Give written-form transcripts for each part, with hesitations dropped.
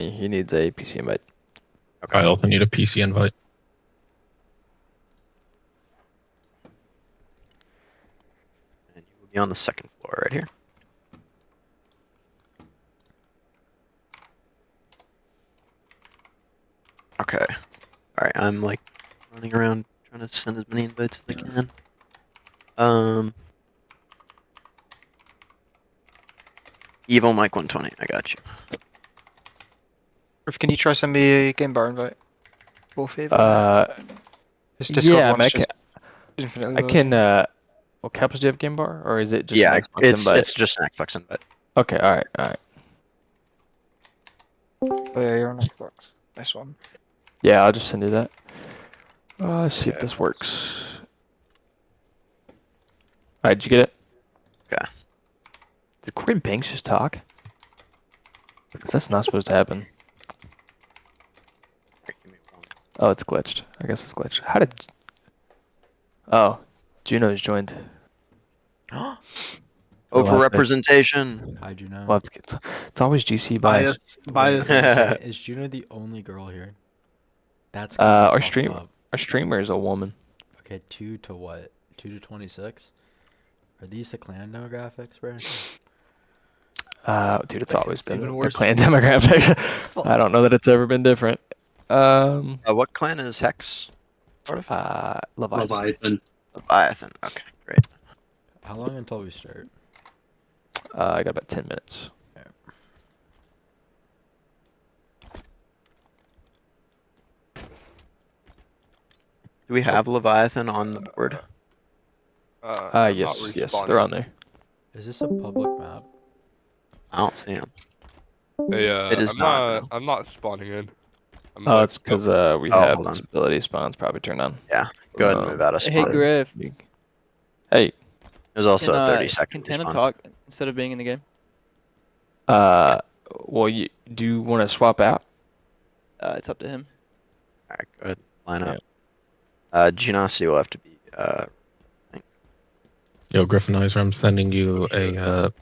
He needs a PC invite. I also need a PC invite. And you will be on the second floor right here. Okay. Alright, I'm like running around trying to send as many invites as I can. Evil Mike 120, I got you. Griff, can you try send me a game bar invite? Full favor. His Discord Yeah, one's just infinitely I loading. can. What caps do you have game bar, or is it just Yeah, an Xbox invite? it's just an Xbox invite. Okay, all right. Oh yeah, you're on Xbox. Nice one. Yeah, I'll just send you that. Let's see if this works. Alright, did you get it? Okay. Did Corey Banks just talk? Because that's not supposed to happen. Here, give me one. Oh, it's glitched. I guess it's glitched. How did... Oh, Juno's joined. Overrepresentation. How'd you know? Well, it's always GC bias. Bias. Is Juno the only girl here? That's Our fucked up. Our streamer is a woman. Okay, 2 to what? 2 to 26? Are these the clan demographics, bro? Dude, it's always been even the worse. clan demographics. I don't know that it's ever been different. What clan is Hex? Leviathan. Leviathan. Okay, great. How long until we start? I got about 10 minutes. Do we have Leviathan on the board? Yes, they're on there. Is this a public map? I don't see him. Hey, It is not. I'm not spawning in. Oh, it's because we have hold on. disability spawns probably turned on. Yeah, go ahead and move out of Hey, spawn. Griff. Hey, There's also Can, a 30-second Can Tana respawn. talk instead of being in the game? well, do you want to swap out? It's up to him. Alright, go ahead. Line up. Genosity will have to be, Yo, Griffinizer, I'm sending you a.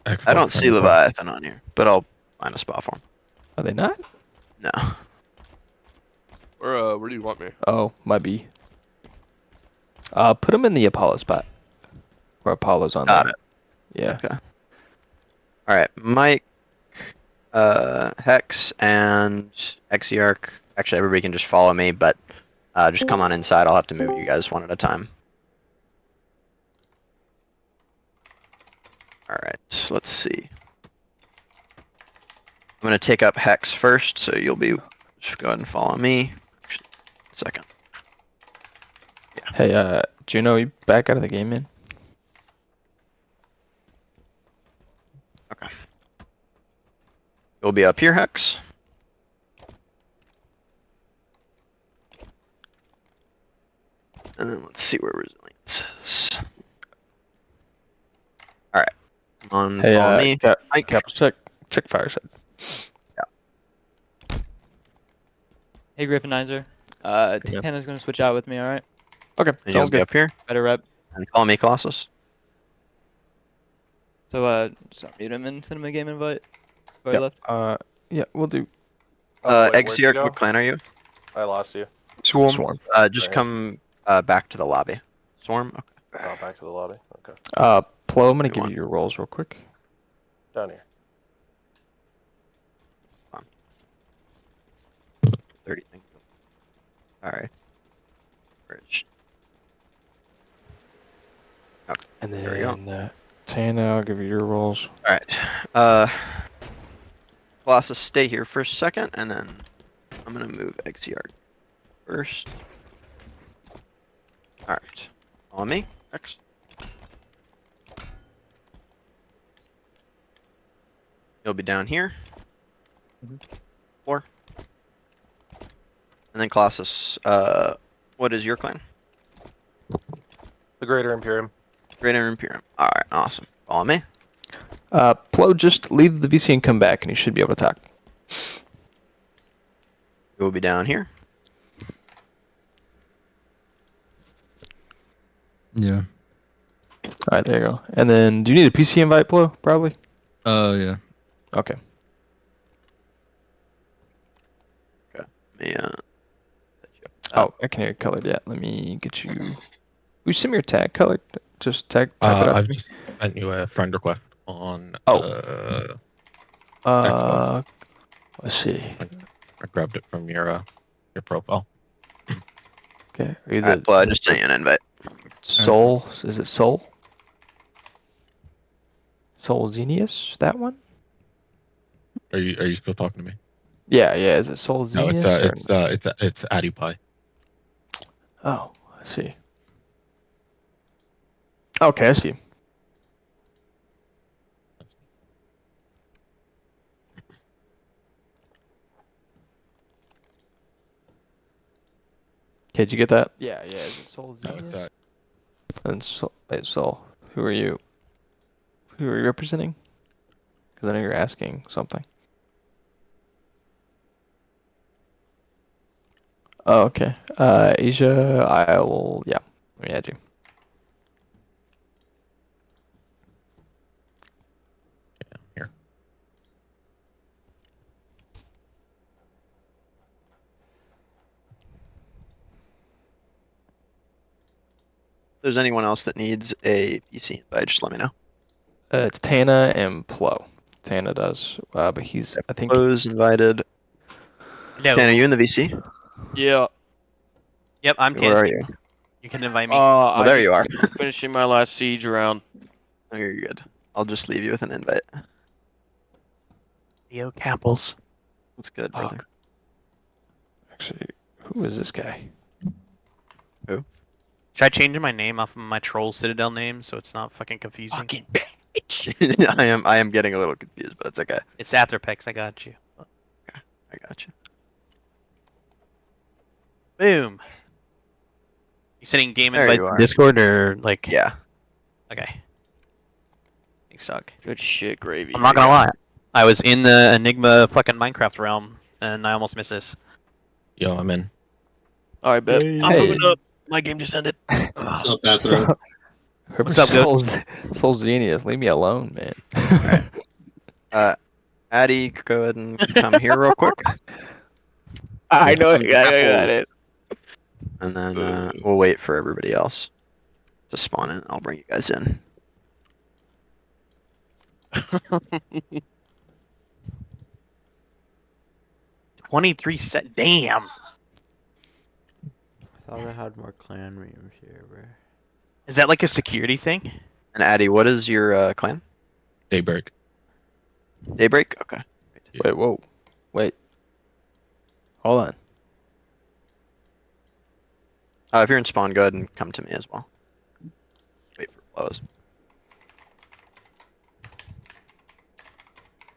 I don't see Leviathan on here, but I'll find a spot for him. Are they not? No. Where do you want me? Oh, might be. Put them in the Apollo spot. Where Apollo's on Got there. it. Yeah. Okay. Alright, Mike, Hex, and Xearch. Actually, everybody can just follow me, but just come on inside. I'll have to move you guys one at a time. Alright, let's see. I'm going to take up Hex first, so you'll be... Just go ahead and follow me. Actually, second. Hey, Juno, you back out of the game, man? Okay. You'll be up here, Hex. And then let's see where resilience is. Alright. Come on, Hey, follow me. Mike. Caps, check fire side. Hey, Griffinizer. Yeah. Tana's gonna switch out with me, alright? Okay, And you'll sounds be good. up here. Better rep. And follow me, Colossus. So, just mute him and send him a game invite. Before he left. Yeah, we'll do. Xearch, what clan are you? I lost you. Swarm. Just Right. come back to the lobby. Swarm? Okay. Oh, back to the lobby. Okay. Plo, I'm gonna You give want- you your rolls real quick. Down here. 30 things. Alright. Bridge. And There we go. then Tana, I'll give you your rolls. Alright. Colossus, stay here for a second, and then I'm gonna move Xearch first. Alright. On me. X. You'll be down here. Floor. And then Colossus, what is your clan? The Greater Imperium. Greater Imperium. Alright, awesome. Follow me. Plo, just leave the VC and come back, and you should be able to talk. You'll be down here. Yeah. Alright, there you go. And then, do you need a PC invite, Plo? Probably? Yeah. Okay. Oh, I can hear you colored. Yeah, let me get you. Will you send me your tag colored? Just type it up. I've to me. just sent you a friend request on Oh. Xbox. Let's see. I grabbed it from your profile. Okay. Are you Alright, well, I just sent you an invite. Soul? Is it Soul? Soul Xenius? That one? Are you still talking to me? Yeah, yeah. Is it Soul No, Xenius? it's AddiePie. Oh, I see. Okay, I see. Okay, did you get that? Yeah, yeah. Is it Soul No, Xenius? it's And Soul, wait, Soul. Who are you? Who are you representing? Because I know you're asking something. Oh, okay. Asia, I will. Yeah, let me add you. here. If there's anyone else that needs a PC invite, just let me know. It's Tana and Plo. Tana does, but he's. I think. Close invited. Hello. Tana, you in the VC? Yeah. Yep, I'm Where are Tansky. you? You can invite me. Oh, there you are. Finishing my last siege round. Oh, you're good. I'll just leave you with an invite. Theo Campbell's. That's good, brother. Fuck. Actually, who is this guy? Should I change my name off of my troll Citadel name so it's not fucking confusing? Fucking bitch. I am getting a little confused, but it's okay. It's Afterpex, I got you. I got you. Boom. You sending game There invite you to are. Discord or like? Yeah. Okay. Thanks, suck. Good shit, gravy. I'm not gonna lie. I was in the Enigma fucking Minecraft realm and I almost missed this. Yo, I'm in. All right, bet. I'm Hey. moving up. My game just ended. So, What's up, dude? Soul Genius, leave me alone, man. Addy, go ahead and come here real quick. I know. I got it. And then we'll wait for everybody else to spawn in. I'll bring you guys in. Damn. I thought I had more clan rooms here, bro. Is that like a security thing? And Addy, what is your clan? Daybreak. Daybreak? Okay. Wait, whoa. Wait. Hold on. If you're in spawn, go ahead and come to me as well. Wait for close.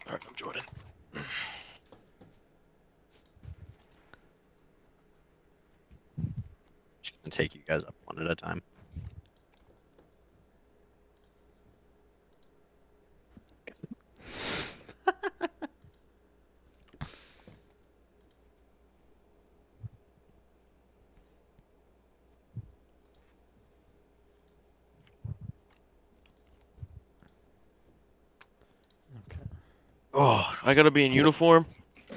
Alright, I'm joining. Just gonna take you guys up one at a time. Oh, I gotta be in uniform. I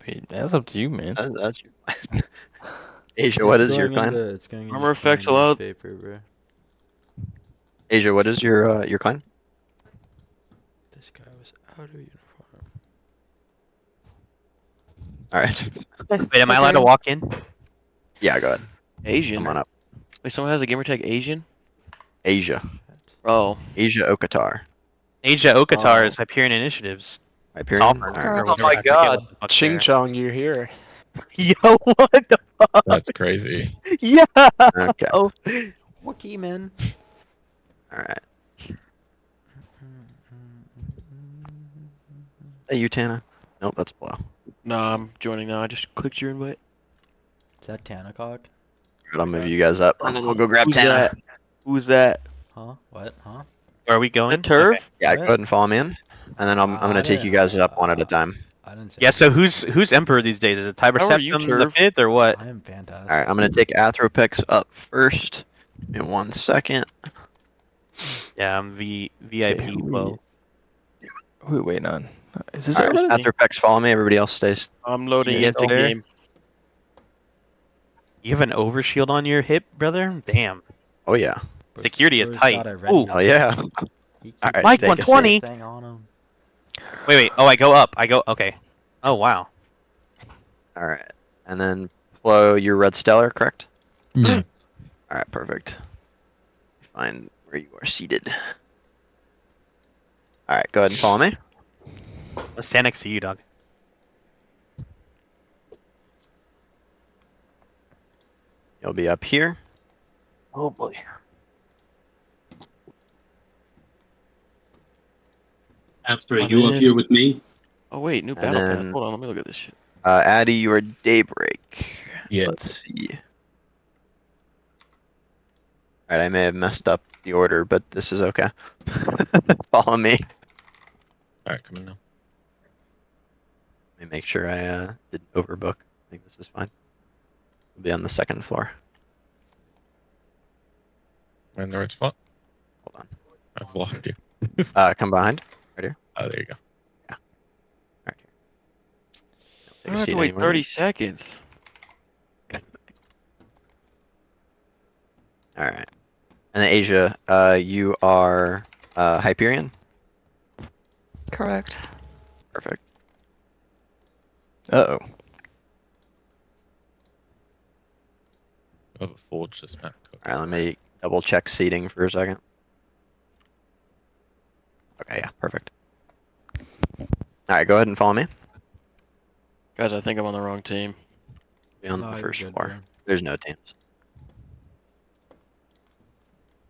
mean, that's up to you, man. That's your clan. Asia, what is your clan? It's going into Armor effects allowed. Paper, bro. Asia, what is your clan? This guy was out of uniform. All right. Wait, am I allowed to walk in? Yeah, go ahead. Asian. Come on up. Wait, someone has a gamer tag Asian? Asia. Oh. Asia Okatar. Asia Okatar Oh. is Hyperion Initiatives. Hyperion? Sovereign, All right. or Oh whatever, my I forget god. what the fuck Ching they're- Chong, you're here. Yo, what the fuck? That's crazy. Yeah. Okay. Oh. Wookie, man. All right. Hey, you, Tana. Nope, that's Blow. Nah, I'm joining now. I just clicked your invite. Is that Tanacock? Good, I'll move you guys up, and then we'll go grab Who's Tana. that? Who's that? Huh? What? Huh? Where are we going? That turf? Okay. Yeah, go ahead and follow me in, and then I'm gonna take you guys up one at a time. I didn't say. Yeah. So who's emperor these days? Is it Tiber How are you, Septim the Turv? fifth or what? I am fantastic. All right, I'm gonna take Athropex up first in 1 second. Yeah, I'm VIP. Okay, who Well, are we waiting on? Is this All right, everybody? Athropex, follow me. Everybody else stays. I'm loading Yeah, into there. game. You have an overshield on your hip, brother? Damn. Oh yeah. Security is Bro's tight. got it ready Ooh. Oh yeah. He keeps Alright, Mike take a 120. seat. thing on him. Wait. Oh, I go up. I go. Okay. Oh wow. Alright. And then Flo, you're Red Stellar, correct? Yeah. Alright, perfect. Find where you are seated. Alright, go ahead and follow me. Let's stand next to you, dog. You'll be up here. Oh boy. After I'm you up in. here with me? Oh wait, new And battle pass. then- Hold on, let me look at this shit. Addy, you are Daybreak. Yeah. Let's see. Alright, I may have messed up the order, but this is okay. Follow me. Alright, come in now. Let me make sure I didn't overbook. I think this is fine. We'll be on the second floor. We're in the right spot. Hold I've lost you. on. Come behind. Oh, there you go. Right here. I Take a have seat to wait anywhere. 30 seconds. Alright. And then Asia, you are Hyperion? Correct. Perfect. Uh-oh. I have a forge this map. Alright, let me double check seating for a second. Okay, yeah, perfect. Alright, go ahead and follow me. Guys, I think I'm on the wrong team. Be on No, the you're first good, floor. bro. There's no teams.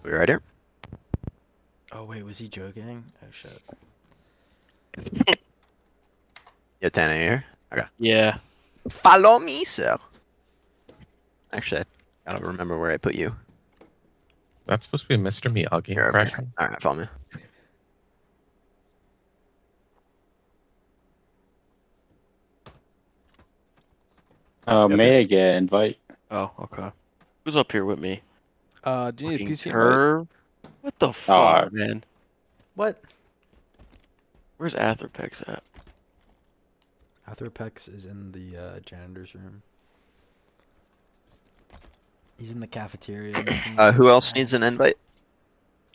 We right here? Oh wait, was he joking? Oh shit. Yeah, Tana, you here? Okay. Yeah. Follow me, so. Actually, I gotta remember where I put you. That's supposed to be a Mr. Miyagi You're over here. impression. Alright, follow me. May I get an invite? Oh, okay. Who's up here with me? Do you need a Fucking PC invite? curve? What the fuck, man? What? Where's Atherpex at? Atherpex is in the janitor's room. He's in the cafeteria. making Who some else needs an snacks.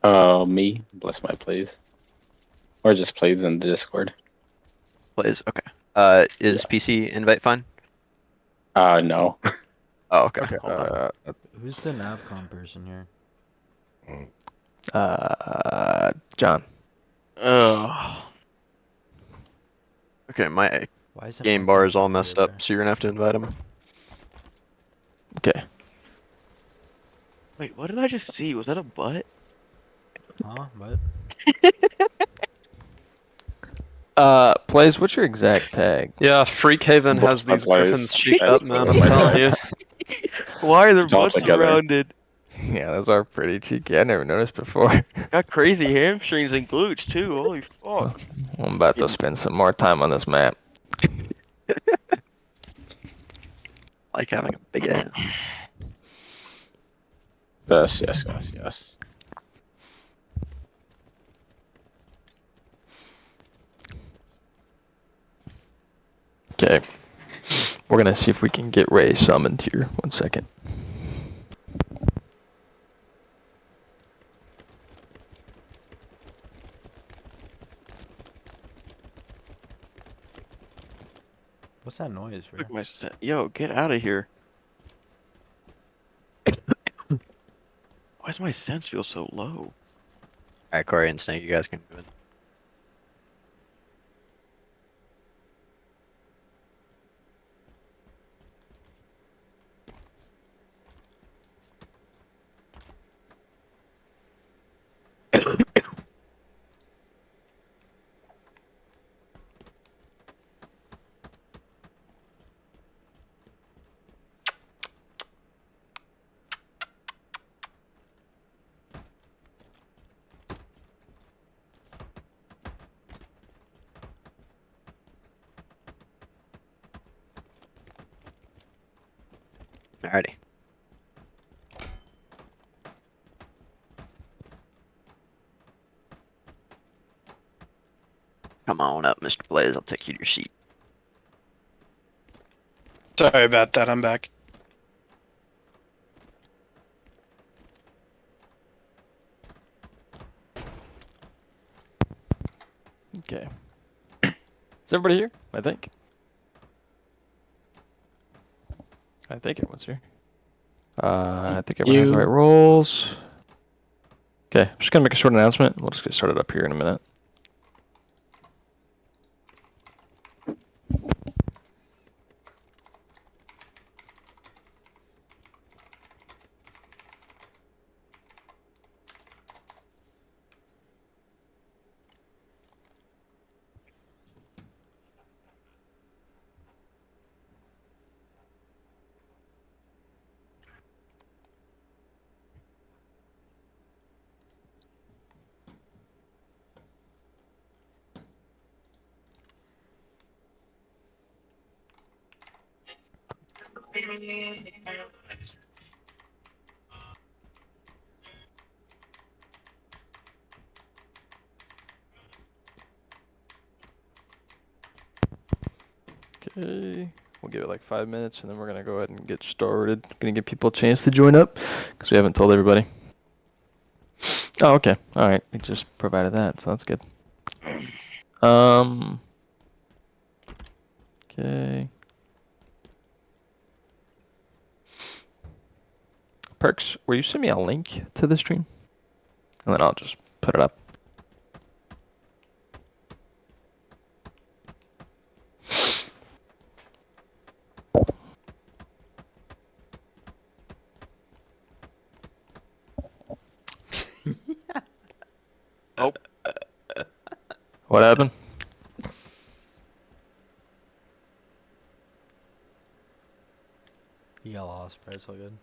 invite? Me. Bless my plays. Or just plays in the Discord. Please, okay. Is PC invite fine? No. Oh, okay. Okay. Hold on. Who's the Navcom person here? John. Ugh. Okay, my Why is it game Mike bar not is all here, messed bro? up, so you're gonna have to invite him. Okay. Wait, what did I just see? Was that a butt? Huh? What? Plays, what's your exact tag? Yeah, Freak Haven has My these plays. griffins cheeked That's up, man. what I'm my telling you. Why are there It's all butts together. surrounded? Yeah, those are pretty cheeky. I never noticed before. Got crazy hamstrings and glutes too. Holy fuck. I'm about to spend some more time on this map. Like having a big ass. Yes. Okay. We're gonna see if we can get Ray summoned here. 1 second. What's that noise, bro? Took my Yo, get out of here. Why does my sense feel so low? Alright, Corey and Snake, you guys can go in. Alrighty. Come on up, Mr. Blaze. I'll take you to your seat. Sorry about that. I'm back. Is everybody here? I think. I think everyone's here. I think everyone has the right roles. Okay, I'm just gonna make a short announcement. We'll just get started up here in a minute. Okay, we'll give it like 5 minutes and then we're gonna go ahead and get started. Gonna give people a chance to join up because we haven't told everybody. Oh, okay. All right. We just provided that, so that's good. Okay. Perks, will you send me a link to the stream? And then I'll just put it up. Oh. What happened? You got lost, but it's all good.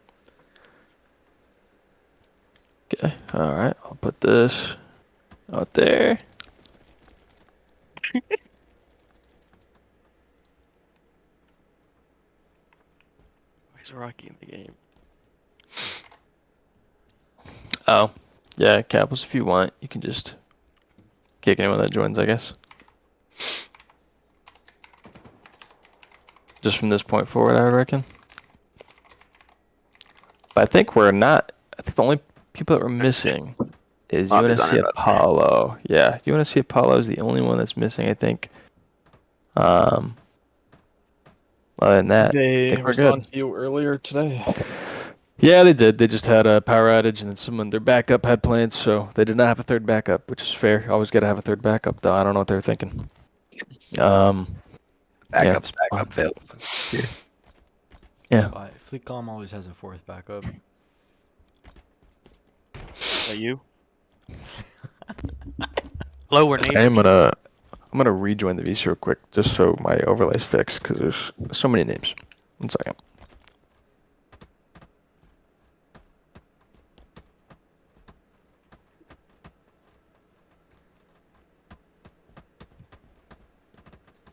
Okay. All right. I'll put this out there. Where's Rocky in the game? Oh, yeah, Capitals, if you want, you can just kick anyone that joins, I guess. Just from this point forward, I would reckon. But I think we're not. I think the only people that we're missing is UNSC Apollo. Yeah, UNSC Apollo is the only one that's missing, I think. Other than that, I They think we're responded good. to you earlier today. Yeah, they did. They just had a power outage, and then their backup had plans, so they did not have a third backup, which is fair. Always got to have a third backup, though. I don't know what they were thinking. Backups, backup fail. Yeah. FleetCom always has a fourth backup. Is that you? Hello, we're neighbors. I'm gonna rejoin the VC real quick, just so my overlay's fixed, because there's so many names. 1 second.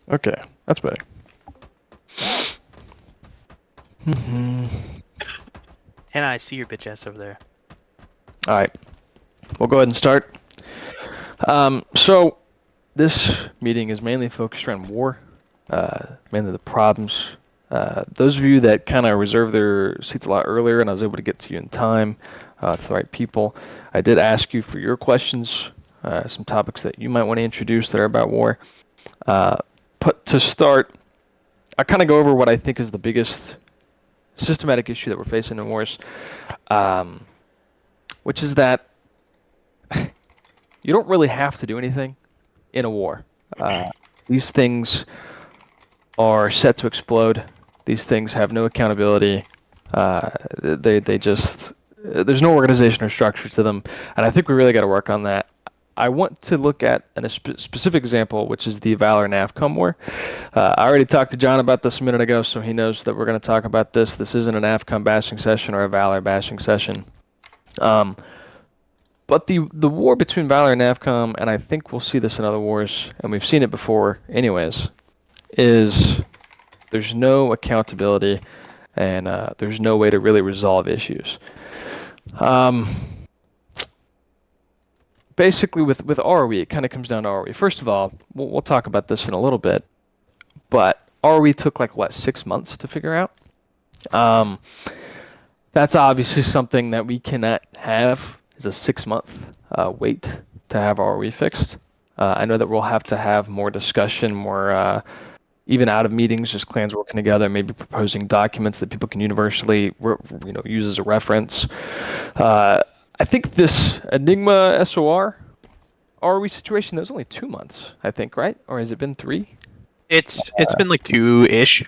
Okay, that's better. Hannah, I see your bitch ass over there. All right, we'll go ahead and start. So this meeting is mainly focused around war, mainly the problems. Those of you that kind of reserved their seats a lot earlier, and I was able to get to you in time, to the right people. I did ask you for your questions, some topics that you might want to introduce that are about war. But to start, I kind of go over what I think is the biggest systematic issue that we're facing in wars, which is that you don't really have to do anything in a war. These things are set to explode. These things have no accountability. They just, there's no organization or structure to them, and I think we really got to work on that. I want to look at a specific example, which is the Valor NAVCOM war. I already talked to John about this a minute ago, so he knows that we're going to talk about this. This isn't a NAVCOM bashing session or a Valor bashing session. But the war between Valor and NAVCOM, and I think we'll see this in other wars, and we've seen it before anyways, is there's no accountability and there's no way to really resolve issues. Basically, with ROE, it kind of comes down to ROE. First of all, we'll talk about this in a little bit, but ROE took like, what, 6 months to figure out? That's obviously something that we cannot have, is a 6-month wait to have ROE fixed. I know that we'll have to have more discussion, more even out of meetings, just clans working together, maybe proposing documents that people can universally, use as a reference. I think this Enigma SOR ROE situation, that was only 2 months, I think, right? Or has it been 3? It's been like 2-ish.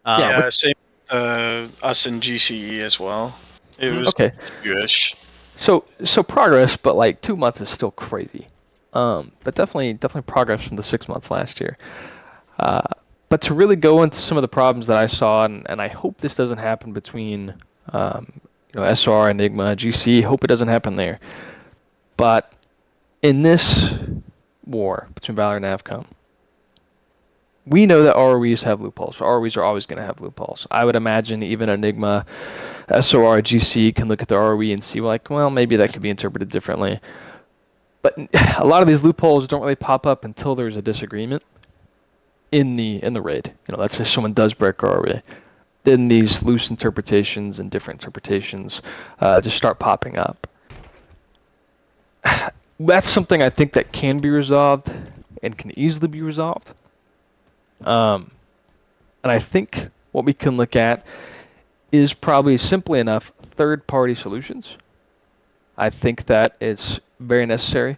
Yeah, Same. Us and GCE as well. It was okay. 2-ish. So progress, but like 2 months is still crazy. But definitely progress from the 6 months last year. But to really go into some of the problems that I saw, and I hope this doesn't happen between, SR, Enigma, GC. Hope it doesn't happen there. But in this war between Valor and Avcom, we know that ROEs have loopholes. ROEs are always going to have loopholes. I would imagine even Enigma, SOR, GC can look at the ROE and see, like, well, maybe that could be interpreted differently. But a lot of these loopholes don't really pop up until there's a disagreement in the raid. Let's say someone does break ROE. Then these loose interpretations and different interpretations just start popping up. That's something I think that can be resolved and can easily be resolved. And I think what we can look at is probably simply enough third-party solutions. I think that it's very necessary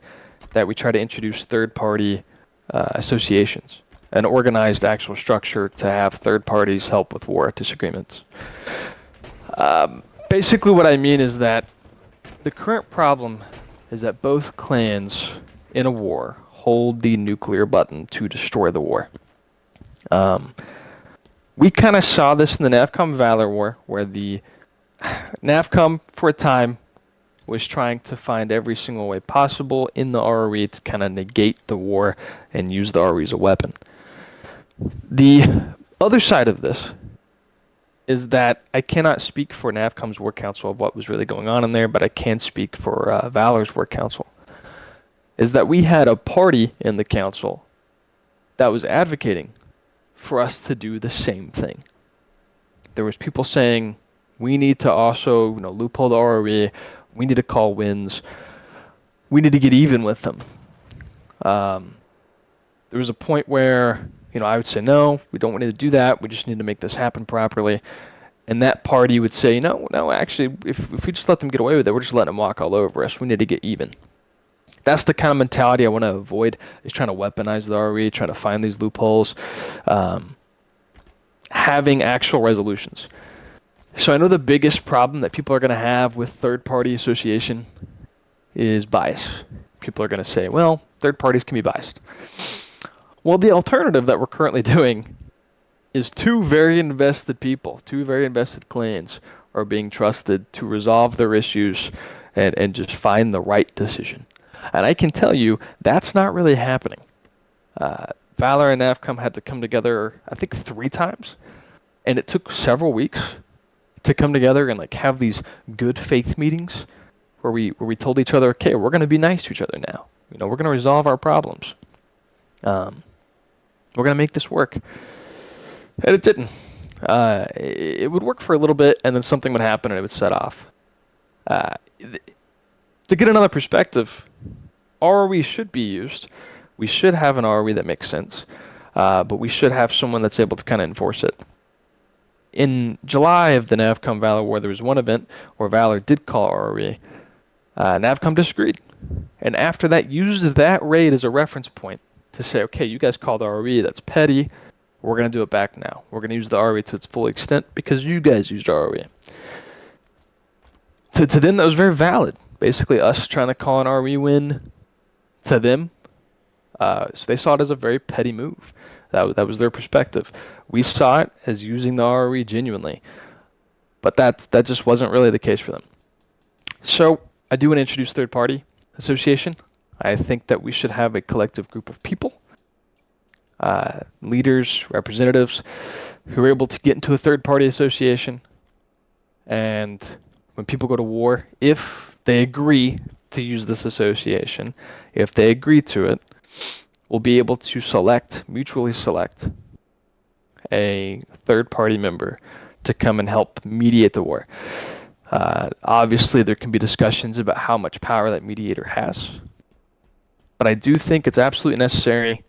that we try to introduce third-party associations, an organized actual structure to have third parties help with war disagreements. Basically what I mean is that the current problem is that both clans in a war hold the nuclear button to destroy the war. We kind of saw this in the NAVCOM Valor War, where the NAVCOM, for a time, was trying to find every single way possible in the ROE to kind of negate the war and use the ROE as a weapon. The other side of this is that I cannot speak for NAVCOM's War Council of what was really going on in there, but I can speak for Valor's War Council. Is that we had a party in the council that was advocating for us to do the same thing. There was people saying we need to also, loophole the ROE. We need to call wins. We need to get even with them. There was a point where, I would say, no, we don't need to do that. We just need to make this happen properly. And that party would say, no, actually, if we just let them get away with it, we're just letting them walk all over us. We need to get even. That's the kind of mentality I want to avoid, is trying to weaponize the ROE, trying to find these loopholes, having actual resolutions. So I know the biggest problem that people are going to have with third-party association is bias. People are going to say, well, third parties can be biased. Well, the alternative that we're currently doing is two very invested people, two very invested clans are being trusted to resolve their issues and just find the right decision. And I can tell you, that's not really happening. Valor and NAVCOM had to come together, I think, 3 times. And it took several weeks to come together and have these good faith meetings where we told each other, okay, we're going to be nice to each other now. We're going to resolve our problems. We're going to make this work. And it didn't. It would work for a little bit, and then something would happen and it would set off. To get another perspective, ROE should be used. We should have an ROE that makes sense, but we should have someone that's able to kind of enforce it. In July of the NAVCOM Valor War, there was one event where Valor did call ROE. NAVCOM disagreed. And after that, used that raid as a reference point to say, okay, you guys called ROE, that's petty. We're going to do it back now. We're going to use the ROE to its full extent because you guys used ROE. To them, that was very valid. Basically, us trying to call an ROE win to them. So they saw it as a very petty move. That was their perspective. We saw it as using the ROE genuinely. But that just wasn't really the case for them. So I do want to introduce third-party association. I think that we should have a collective group of people, leaders, representatives, who are able to get into a third-party association. And when people go to war, if they agree to use this association, if they agree to it, we'll be able to mutually select a third-party member to come and help mediate the war. Obviously, there can be discussions about how much power that mediator has. But I do think it's absolutely necessary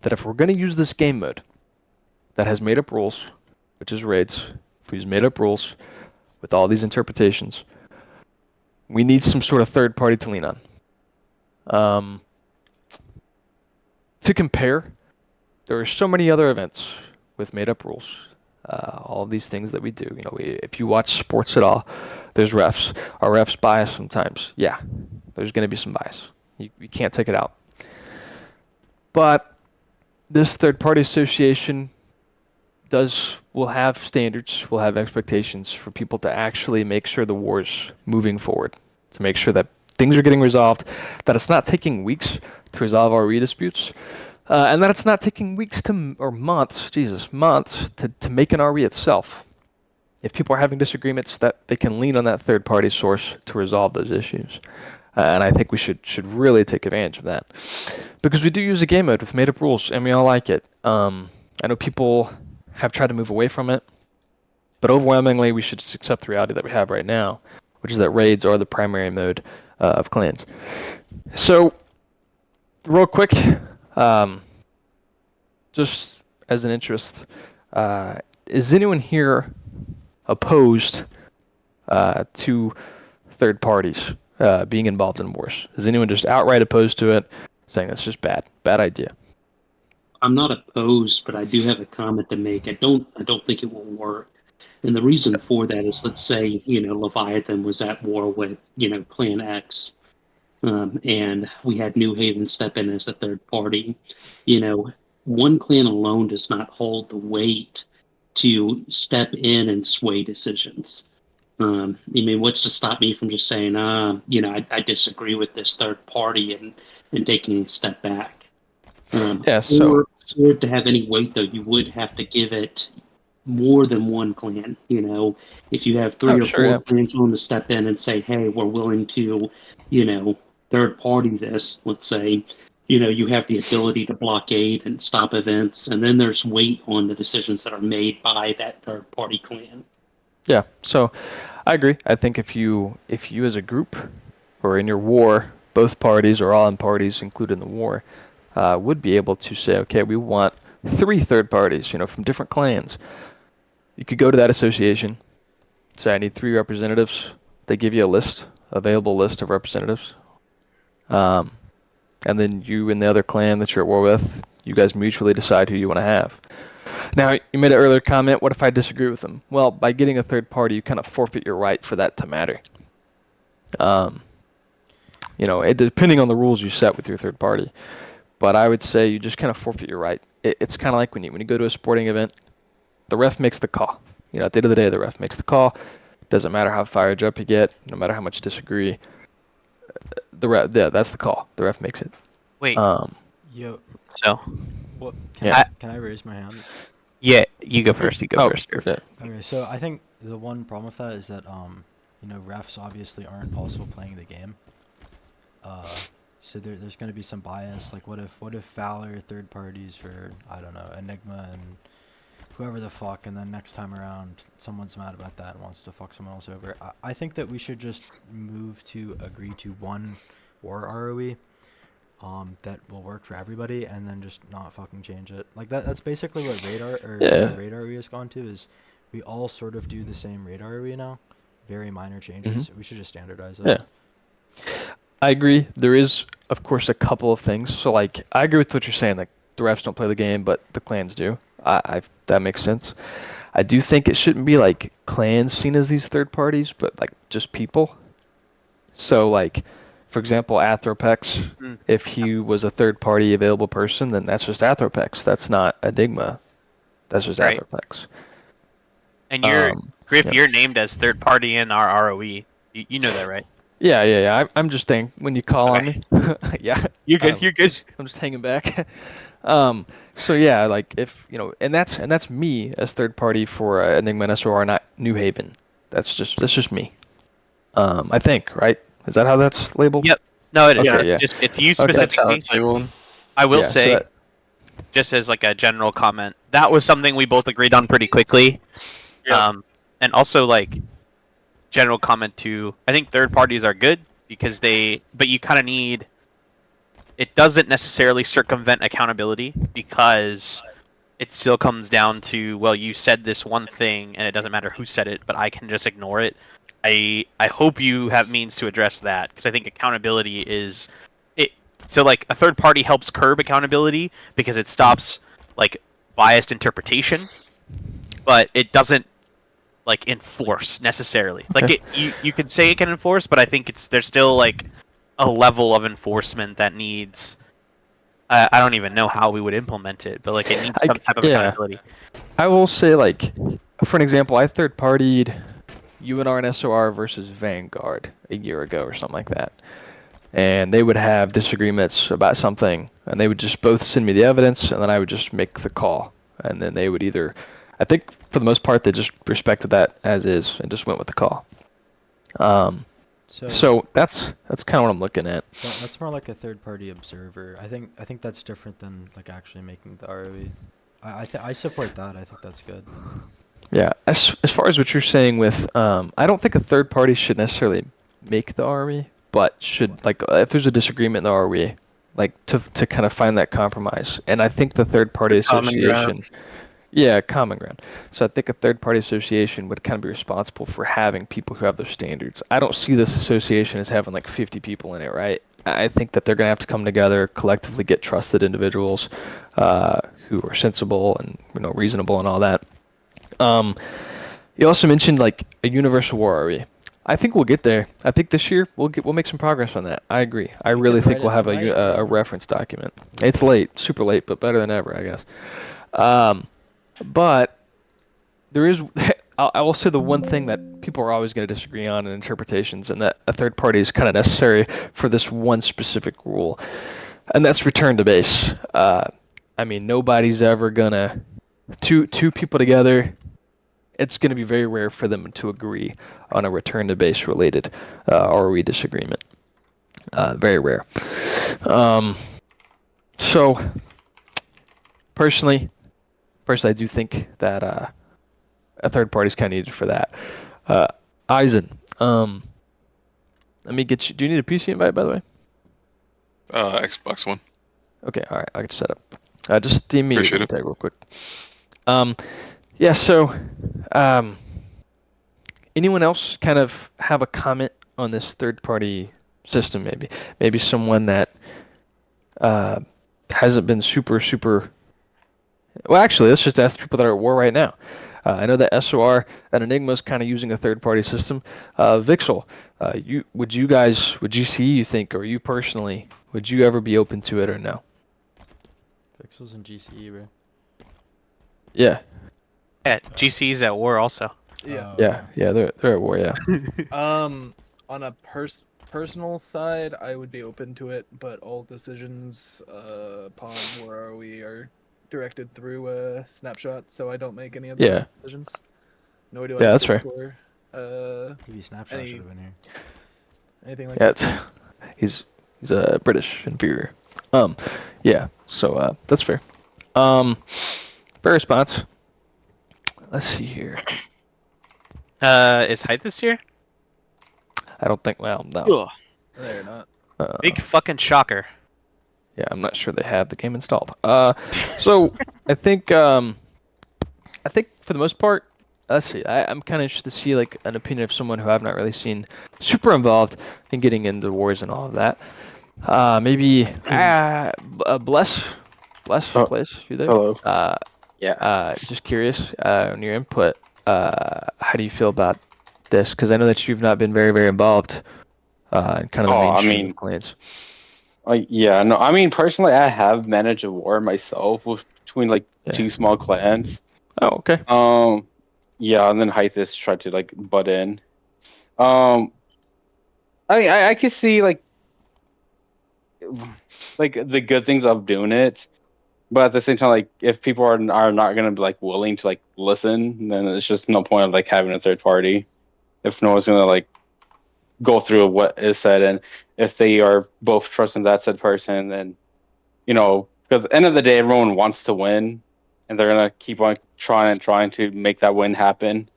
that if we're going to use this game mode that has made up rules, which is raids, if we use made up rules with all these interpretations, we need some sort of third party to lean on. To compare, there are so many other events with made up rules. All these things that we do. If you watch sports at all, there's refs. Are refs biased sometimes? Yeah, there's going to be some bias. You can't take it out. But this third-party association will have standards, will have expectations for people to actually make sure the war's moving forward, to make sure that things are getting resolved, that it's not taking weeks to resolve our disputes, and that it's not taking weeks or months to make an RE itself. If people are having disagreements, that they can lean on that third-party source to resolve those issues. And I think we should really take advantage of that. Because we do use a game mode with made-up rules, and we all like it. I know people have tried to move away from it, but overwhelmingly we should just accept the reality that we have right now, which is that raids are the primary mode of clans. So, real quick, just as an interest, is anyone here opposed to third parties being involved in wars? Is anyone just outright opposed to it, saying that's just bad idea? I'm not opposed, but I do have a comment to make. I don't think it will work. And the reason for that is, let's say, Leviathan was at war with, Clan X, and we had New Haven step in as a third party. One clan alone does not hold the weight to step in and sway decisions. What's to stop me from just saying, I disagree with this third party and taking a step back? Or to have any weight, though, you would have to give it more than one clan. If you have three or four clans willing to step in and say, hey, we're willing to, third party this, let's say, you have the ability to blockade and stop events, and then there's weight on the decisions that are made by that third party clan. Yeah, so I agree. I think if you as a group or in your war, both parties or all in parties included in the war, would be able to say, okay, we want 3 third parties, from different clans. You could go to that association, say I need 3 representatives. They give you a available list of representatives. And then you and the other clan that you're at war with, you guys mutually decide who you want to have. Now, you made an earlier comment, what if I disagree with them? Well, by getting a third party, you kind of forfeit your right for that to matter. Depending on the rules you set with your third party. But I would say you just kind of forfeit your right. It's kind of like when you go to a sporting event, the ref makes the call. At the end of the day, the ref makes the call. Doesn't matter how fired up you get, no matter how much you disagree. That's the call. The ref makes it. Wait. Yo. So. What? Can I raise my hand? Yeah, you go first. First. Okay. Okay, so I think the one problem with that is that refs obviously aren't also playing the game. So there's going to be some bias. Like, what if Valor third parties for, I don't know, Enigma and whoever the fuck, and then next time around someone's mad about that and wants to fuck someone else over. I think that we should just move to agree to one war ROE that will work for everybody, and then just not fucking change it. Like that's basically what radar ROE has gone to, is we all sort of do the same radar ROE now. Very minor changes. We should just standardize it. Yeah. I agree. There is, of course, a couple of things. So, I agree with what you're saying. Like, the refs don't play the game, but the clans do. That makes sense. I do think it shouldn't be, clans seen as these third parties, but, just people. So, for example, Athropex, if he was a third-party available person, then that's just Athropex. That's not Enigma. That's just Athropex. And Griff, you're named as third-party in our ROE. You know that, right? Yeah. I'm just saying, when you call on me. Yeah. You're good. You're good. I'm just hanging back. So yeah, if and that's me as third party for Enigma and SOR, not New Haven. That's just me. I think, right? Is that how that's labeled? Yep. No, it is. Okay, yeah. It's you specifically. I will say, just as a general comment, that was something we both agreed on pretty quickly. Yeah. And also general comment too. I think third parties are good because but you kind of need. it doesn't necessarily circumvent accountability because it still comes down to, well, you said this one thing and it doesn't matter who said it, but I can just ignore it. I hope you have means to address that, because I think accountability is it. So like a third party helps curb accountability because it stops like biased interpretation, but it doesn't like enforce necessarily. Like you could say it can enforce, but I think there's still like a level of enforcement that needs. I don't even know how we would implement it, but like it needs some type of accountability. I will say, like, for an example, I third-partied UNR and SOR versus Vanguard a year ago or something like that. And they would have disagreements about something, and they would just both send me the evidence, and then I would just make the call. And then they would either, I think for the most part, they just respected that as is and just went with the call. So that's kind of what I'm looking at. That's more like a third-party observer. I think that's different than like actually making the ROE. I support that. I think that's good. Yeah, as far as what you're saying with, I don't think a third party should necessarily make the ROE, but should, like, if there's a disagreement in the ROE, like to kind of find that compromise. And I think the third party association, common ground. So I think a third party association would kind of be responsible for having people who have those standards. I don't see this association as having like 50 people in it, right? I think that they're going to have to come together, collectively get trusted individuals who are sensible and reasonable and all that. You also mentioned like a universal war RE. I think we'll get there. I think this year we'll make some progress on that. I agree. I really think we'll have a reference document. It's late, super late, but better than ever, I guess. But there is, I will say the one thing that people are always going to disagree on in interpretations, and that a third party is kind of necessary for this one specific rule, and that's return to base. I mean, nobody's ever gonna two people together. It's going to be very rare for them to agree on a return to base related ROE disagreement. Very rare. So, personally, I do think that a third party is kind of needed for that. Eisen, let me get you. Do you need a PC invite, by the way? Xbox One. Okay, all right. I'll get you set up. Just DM me your tag real quick. Yeah, so anyone else kind of have a comment on this third-party system, maybe? Maybe someone that hasn't been super... Well, actually, let's just ask the people that are at war right now. I know that SOR and Enigma's kind of using a third-party system. Vixel, would GCE, you think, or you personally, would you ever be open to it or no? Vixel's in GCE, bro. Yeah. Yeah, GC's at war also. Yeah. Yeah, they're at war, yeah. On a personal side, I would be open to it, but all decisions upon where we are directed through a snapshot, so I don't make any of those decisions. Nor do I that's fair. For, maybe Snapshot should have been here. Anything like that. He's a British inferior. Yeah, so that's fair. Fair response. Let's see here. Is Height this year? I don't think. Well, no. They're not. Big fucking shocker. Yeah, I'm not sure they have the game installed. So I think for the most part, let's see. I'm kind of interested to see like an opinion of someone who I've not really seen super involved in getting into wars and all of that. Maybe Bless, place. You there? Hello. Just curious on your input. How do you feel about this? Because I know that you've not been very, very involved in kind of the mainstream clans. Yeah, no, I mean, personally, I have managed a war myself between like two small clans. Oh, okay. Yeah, and then Hythis tried to like butt in. I mean, I could see like the good things of doing it, but at the same time, like if people are not gonna be like willing to like listen, then it's just no point of like having a third party. If no one's gonna like go through what is said, and if they are both trusting that said person, then because at the end of the day, everyone wants to win, and they're gonna keep on trying to make that win happen.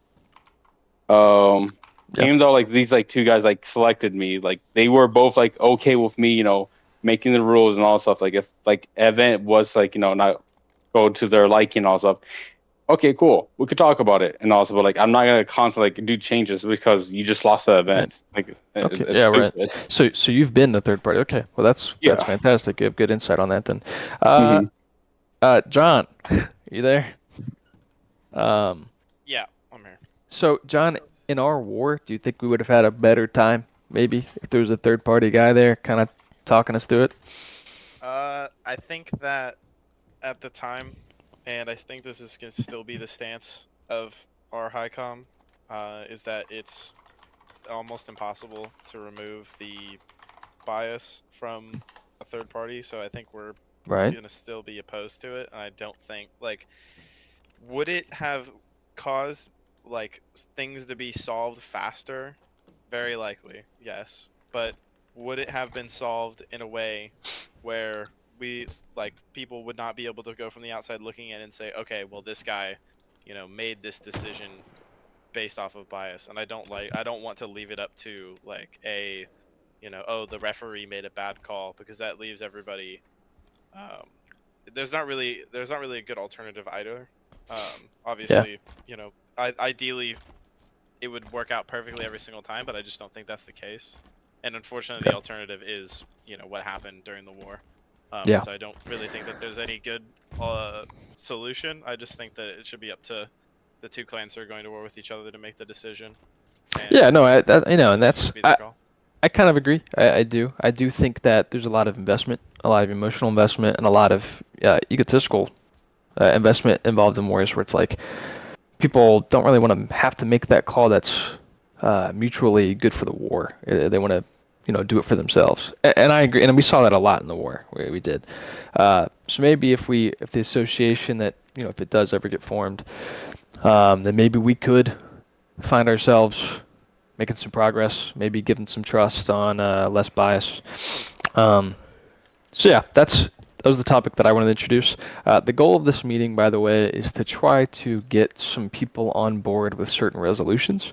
Even though like these like two guys like selected me, like they were both like okay with me, making the rules and all stuff. Like if like event was like not go to their liking and all stuff. Okay, cool. We could talk about it and also, but like I'm not gonna constantly like do changes because you just lost the event. Like Okay, it's yeah, right. stupid. So you've been a third party. Okay, well that's Yeah. fantastic. You have good insight on that then. Mhm. John, you there? Yeah, I'm here. So John, in our war, do you think we would have had a better time, maybe, if there was a third party guy there, kind of talking us through it? I think that at the time, and I think this is going to still be the stance of our HICOM, is that it's almost impossible to remove the bias from a third party. So I think we're going to still be opposed to it. And I don't think, like, would it have caused, like, things to be solved faster? Very likely, yes. But would it have been solved in a way where people would not be able to go from the outside looking in and say, okay, well, this guy, made this decision based off of bias, and I don't want to leave it up to like oh, the referee made a bad call, because that leaves everybody. There's not really a good alternative either. Obviously, ideally, it would work out perfectly every single time, but I just don't think that's the case. And unfortunately, the alternative is what happened during the war. So I don't really think that there's any good solution. I just think that it should be up to the two clans who are going to war with each other to make the decision. Yeah, no, and that's I kind of agree. I do think that there's a lot of investment, a lot of emotional investment, and a lot of egotistical investment involved in wars where it's like people don't really want to have to make that call that's mutually good for the war. They want to do it for themselves. And I agree, and we saw that a lot in the war. We did. So maybe if the association that if it does ever get formed, then maybe we could find ourselves making some progress, maybe giving some trust on less bias. So yeah, that was the topic that I wanted to introduce. The goal of this meeting, by the way, is to try to get some people on board with certain resolutions.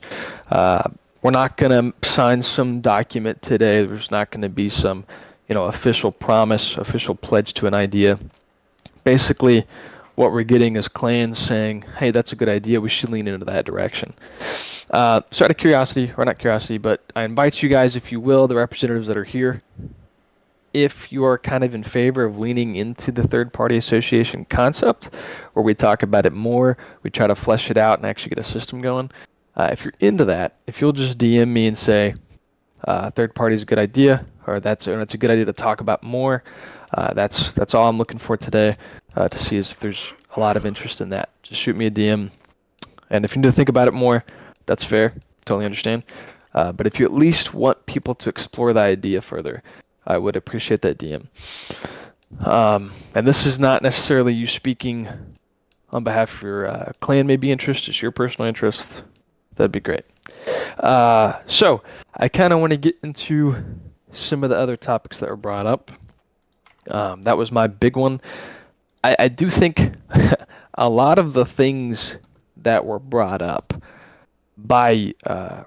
We're not going to sign some document today. There's not going to be some, official promise, official pledge to an idea. Basically, what we're getting is clans saying, hey, that's a good idea. We should lean into that direction. So out of curiosity, or not curiosity, but I invite you guys, if you will, the representatives that are here, if you are kind of in favor of leaning into the third-party association concept, where we talk about it more, we try to flesh it out and actually get a system going. If you're into that, if you'll just DM me and say, third party is a good idea, or that's a good idea to talk about more, that's all I'm looking for today, to see if there's a lot of interest in that. Just shoot me a DM, and if you need to think about it more, that's fair, totally understand. But if you at least want people to explore the idea further, I would appreciate that DM. And this is not necessarily you speaking on behalf of your clan, maybe interest, it's your personal interest. That'd be great. So I kind of want to get into some of the other topics that were brought up. That was my big one. I do think a lot of the things that were brought up by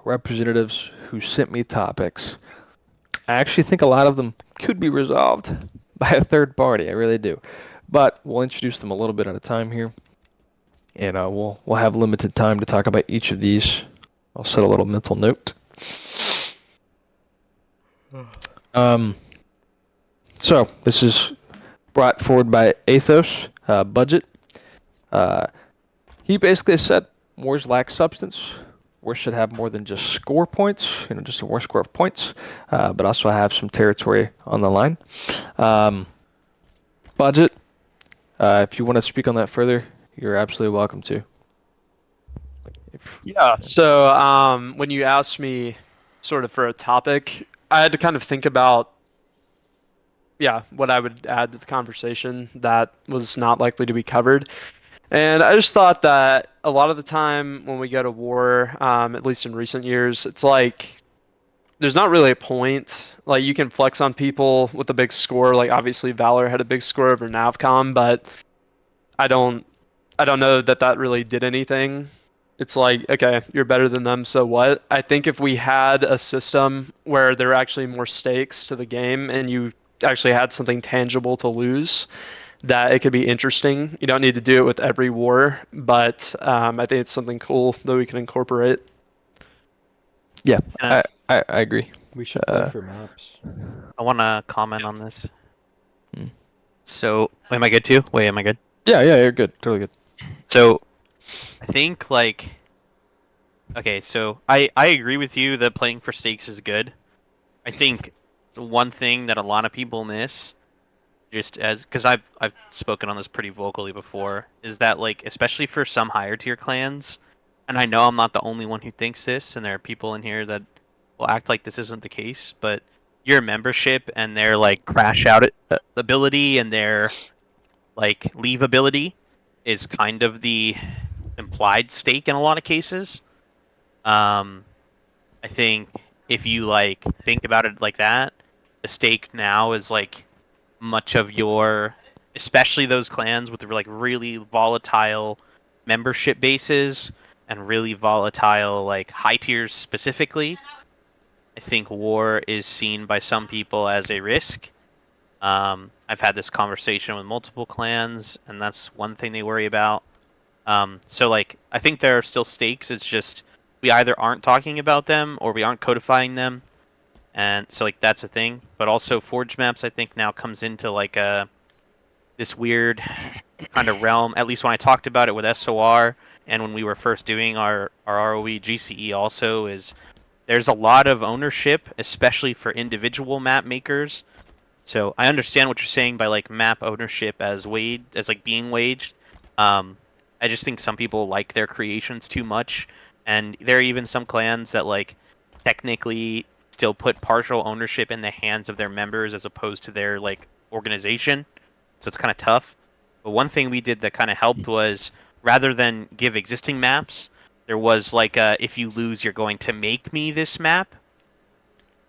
representatives who sent me topics, I actually think a lot of them could be resolved by a third party. I really do. But we'll introduce them a little bit at a time here. And we'll have limited time to talk about each of these. I'll set a little mental note. So this is brought forward by Athos Budget. He basically said wars lack substance. Wars should have more than just score points, just a war score of points, but also have some territory on the line. Budget, if you want to speak on that further, you're absolutely welcome to. Yeah, so when you asked me sort of for a topic, I had to kind of think about, what I would add to the conversation that was not likely to be covered. And I just thought that a lot of the time when we go to war, at least in recent years, it's like there's not really a point. Like you can flex on people with a big score. Like obviously Valor had a big score over Navcom, but I don't know that really did anything. It's like, okay, you're better than them, so what? I think if we had a system where there are actually more stakes to the game and you actually had something tangible to lose, that it could be interesting. You don't need to do it with every war, but I think it's something cool that we can incorporate. Yeah, I agree. We should play for maps. I want to comment on this. Hmm. So, am I good too? Wait, am I good? Yeah, you're good. Totally good. So, I think like, okay, so I agree with you that playing for stakes is good. I think the one thing that a lot of people miss, just as because I've spoken on this pretty vocally before, is that like especially for some higher tier clans, and I know I'm not the only one who thinks this, and there are people in here that will act like this isn't the case, but your membership and their like crash out ability and their like leave ability is kind of the implied stake in a lot of cases. I think if you like think about it like that, the stake now is like much of your, especially those clans with like really volatile membership bases and really volatile like high tiers specifically. I think war is seen by some people as a risk. I've had this conversation with multiple clans, and that's one thing they worry about. So like I think there are still stakes. It's just we either aren't talking about them or we aren't codifying them, and so like that's a thing. But also Forge maps I think now comes into like this weird kind of realm. At least when I talked about it with SOR and when we were first doing our ROE GCE also is there's a lot of ownership, especially for individual map makers. So I understand what you're saying by like map ownership as like being waged. I just think some people like their creations too much, and there are even some clans that like technically still put partial ownership in the hands of their members as opposed to their like organization. So it's kind of tough. But one thing we did that kind of helped was rather than give existing maps, there was like if you lose, you're going to make me this map.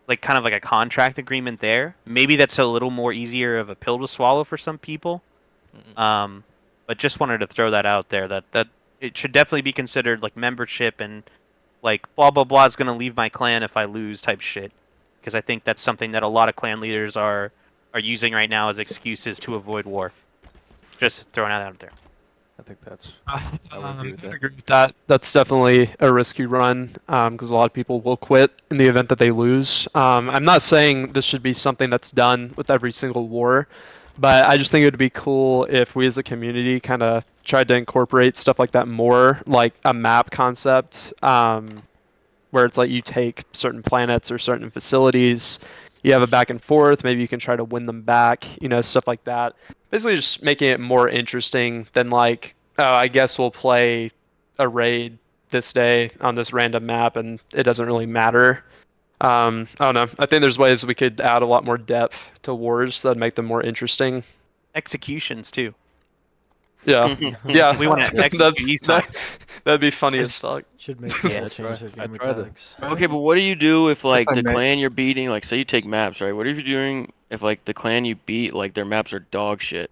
Like kind of like a contract agreement there. Maybe that's a little more easier of a pill to swallow for some people. But just wanted to throw that out there that it should definitely be considered like membership and like blah blah blah is gonna leave my clan if I lose type shit. Because I think that's something that a lot of clan leaders are using right now as excuses to avoid war. Just throwing that out there. I think that's. I would agree with that. That's definitely a risky run because a lot of people will quit in the event that they lose. I'm not saying this should be something that's done with every single war, but I just think it would be cool if we as a community kind of tried to incorporate stuff like that more, like a map concept where it's like you take certain planets or certain facilities, you have a back and forth, maybe you can try to win them back, stuff like that. Basically just making it more interesting than like, oh, I guess we'll play a raid this day on this random map and it doesn't really matter. I don't know. I think there's ways we could add a lot more depth to wars that'd make them more interesting. Executions too. Yeah, yeah. We want to execute that'd be funny as fuck. Should make people change their gamer tags. Okay, but what do you do if like I the may. clan you're beating, like say you take maps, right? What if you're doing if like the clan you beat, like their maps are dog shit?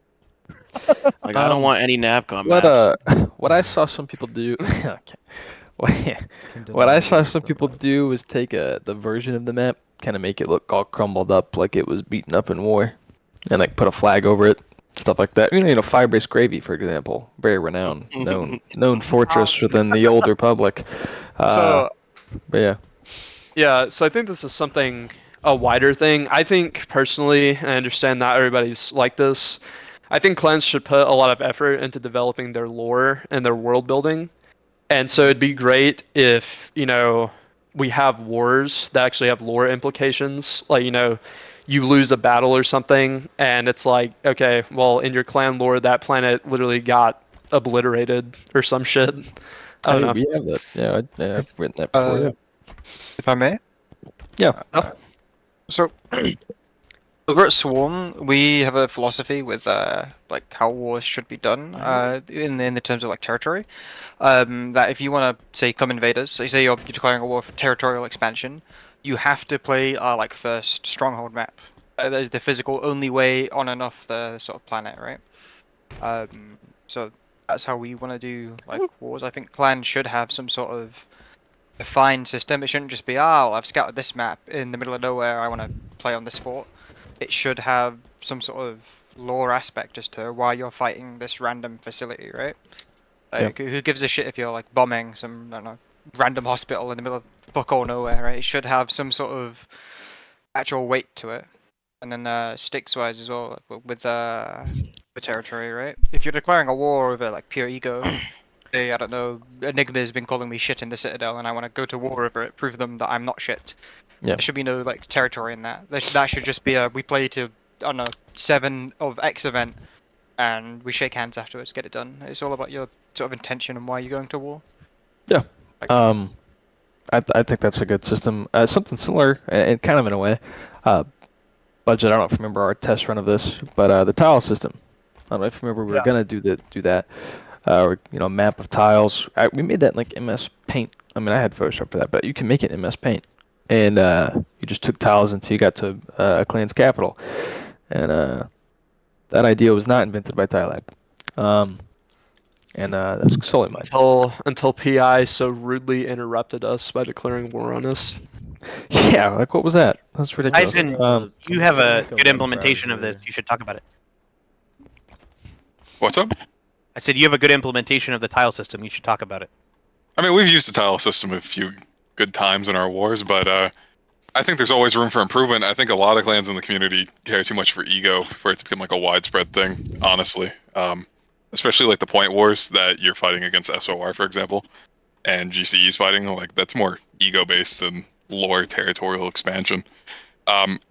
Like I don't want any Navcom maps. What I saw some people do. Okay. What I saw some people do was take the version of the map, kind of make it look all crumbled up like it was beaten up in war, and like put a flag over it, stuff like that. Firebase Gravy, for example, very renowned, known fortress within the old Republic. But yeah. Yeah, so I think this is something, a wider thing. I think personally, and I understand not everybody's like this, I think clans should put a lot of effort into developing their lore and their world building. And so it'd be great if, we have wars that actually have lore implications. Like, you lose a battle or something, and it's like, okay, well, in your clan lore, that planet literally got obliterated or some shit. I don't know. We have that. Yeah, I've written that before. Yeah. If I may. Yeah. So, over at Swarm, we have a philosophy with like how wars should be done in the terms of like territory. That if you want to say come invaders, so say you're declaring a war for territorial expansion, you have to play our like first stronghold map. That is the physical only way on and off the sort of planet, right? So that's how we want to do like wars. I think clans should have some sort of defined system. It shouldn't just be, I've scouted this map in the middle of nowhere, I want to play on this fort. it should have some sort of lore aspect as to why you're fighting this random facility, right? Like, who gives a shit if you're like bombing some, I don't know, random hospital in the middle of fuck all nowhere, right? It should have some sort of actual weight to it. And then stakes wise as well, like, with territory, right? If you're declaring a war over like pure ego, say, I don't know, Enigma has been calling me shit in the Citadel, and I want to go to war over it, prove them that I'm not shit. Yeah. There should be no like territory in that. That should just be we play to, I don't know, 7 of X event, and we shake hands afterwards, get it done. It's all about your sort of intention and why you're going to war. Yeah. I think that's a good system. Something similar, and kind of in a way. Budget. I don't know if you remember our test run of this, but the tile system. I don't know if you remember we were gonna do that. Or map of tiles. We made that in like MS Paint. I mean, I had Photoshop for that, but you can make it in MS Paint, and you just took tiles until you got to a clan's capital, and that idea was not invented by TileLab. And that's solely mine. Until PI so rudely interrupted us by declaring war on us. Yeah, like what was that? That's ridiculous. Eisen, you have a good implementation of this. You should talk about it. What's up? I said you have a good implementation of the tile system. You should talk about it. I mean, we've used the tile system a few good times in our wars, but I think there's always room for improvement. I think a lot of clans in the community care too much for ego for it to become like a widespread thing, honestly. Especially like the point wars that you're fighting against SOR, for example, and GCE's fighting, like that's more ego-based than lore territorial expansion.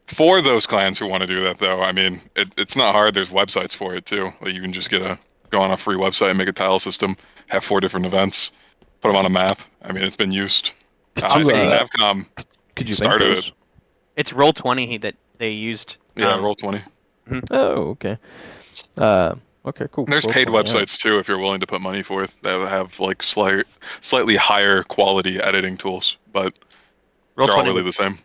For those clans who want to do that, though, I mean, it's not hard. There's websites for it, too. Like, you can just go on a free website, make a tile system, have 4 different events, put them on a map. I mean, it's been used. Navcom started it. It's Roll20 that they used. Yeah, Roll20. Oh, okay. Okay, cool. And there's paid websites, too, if you're willing to put money for it, that have, like, slightly higher quality editing tools, but they're all really the same.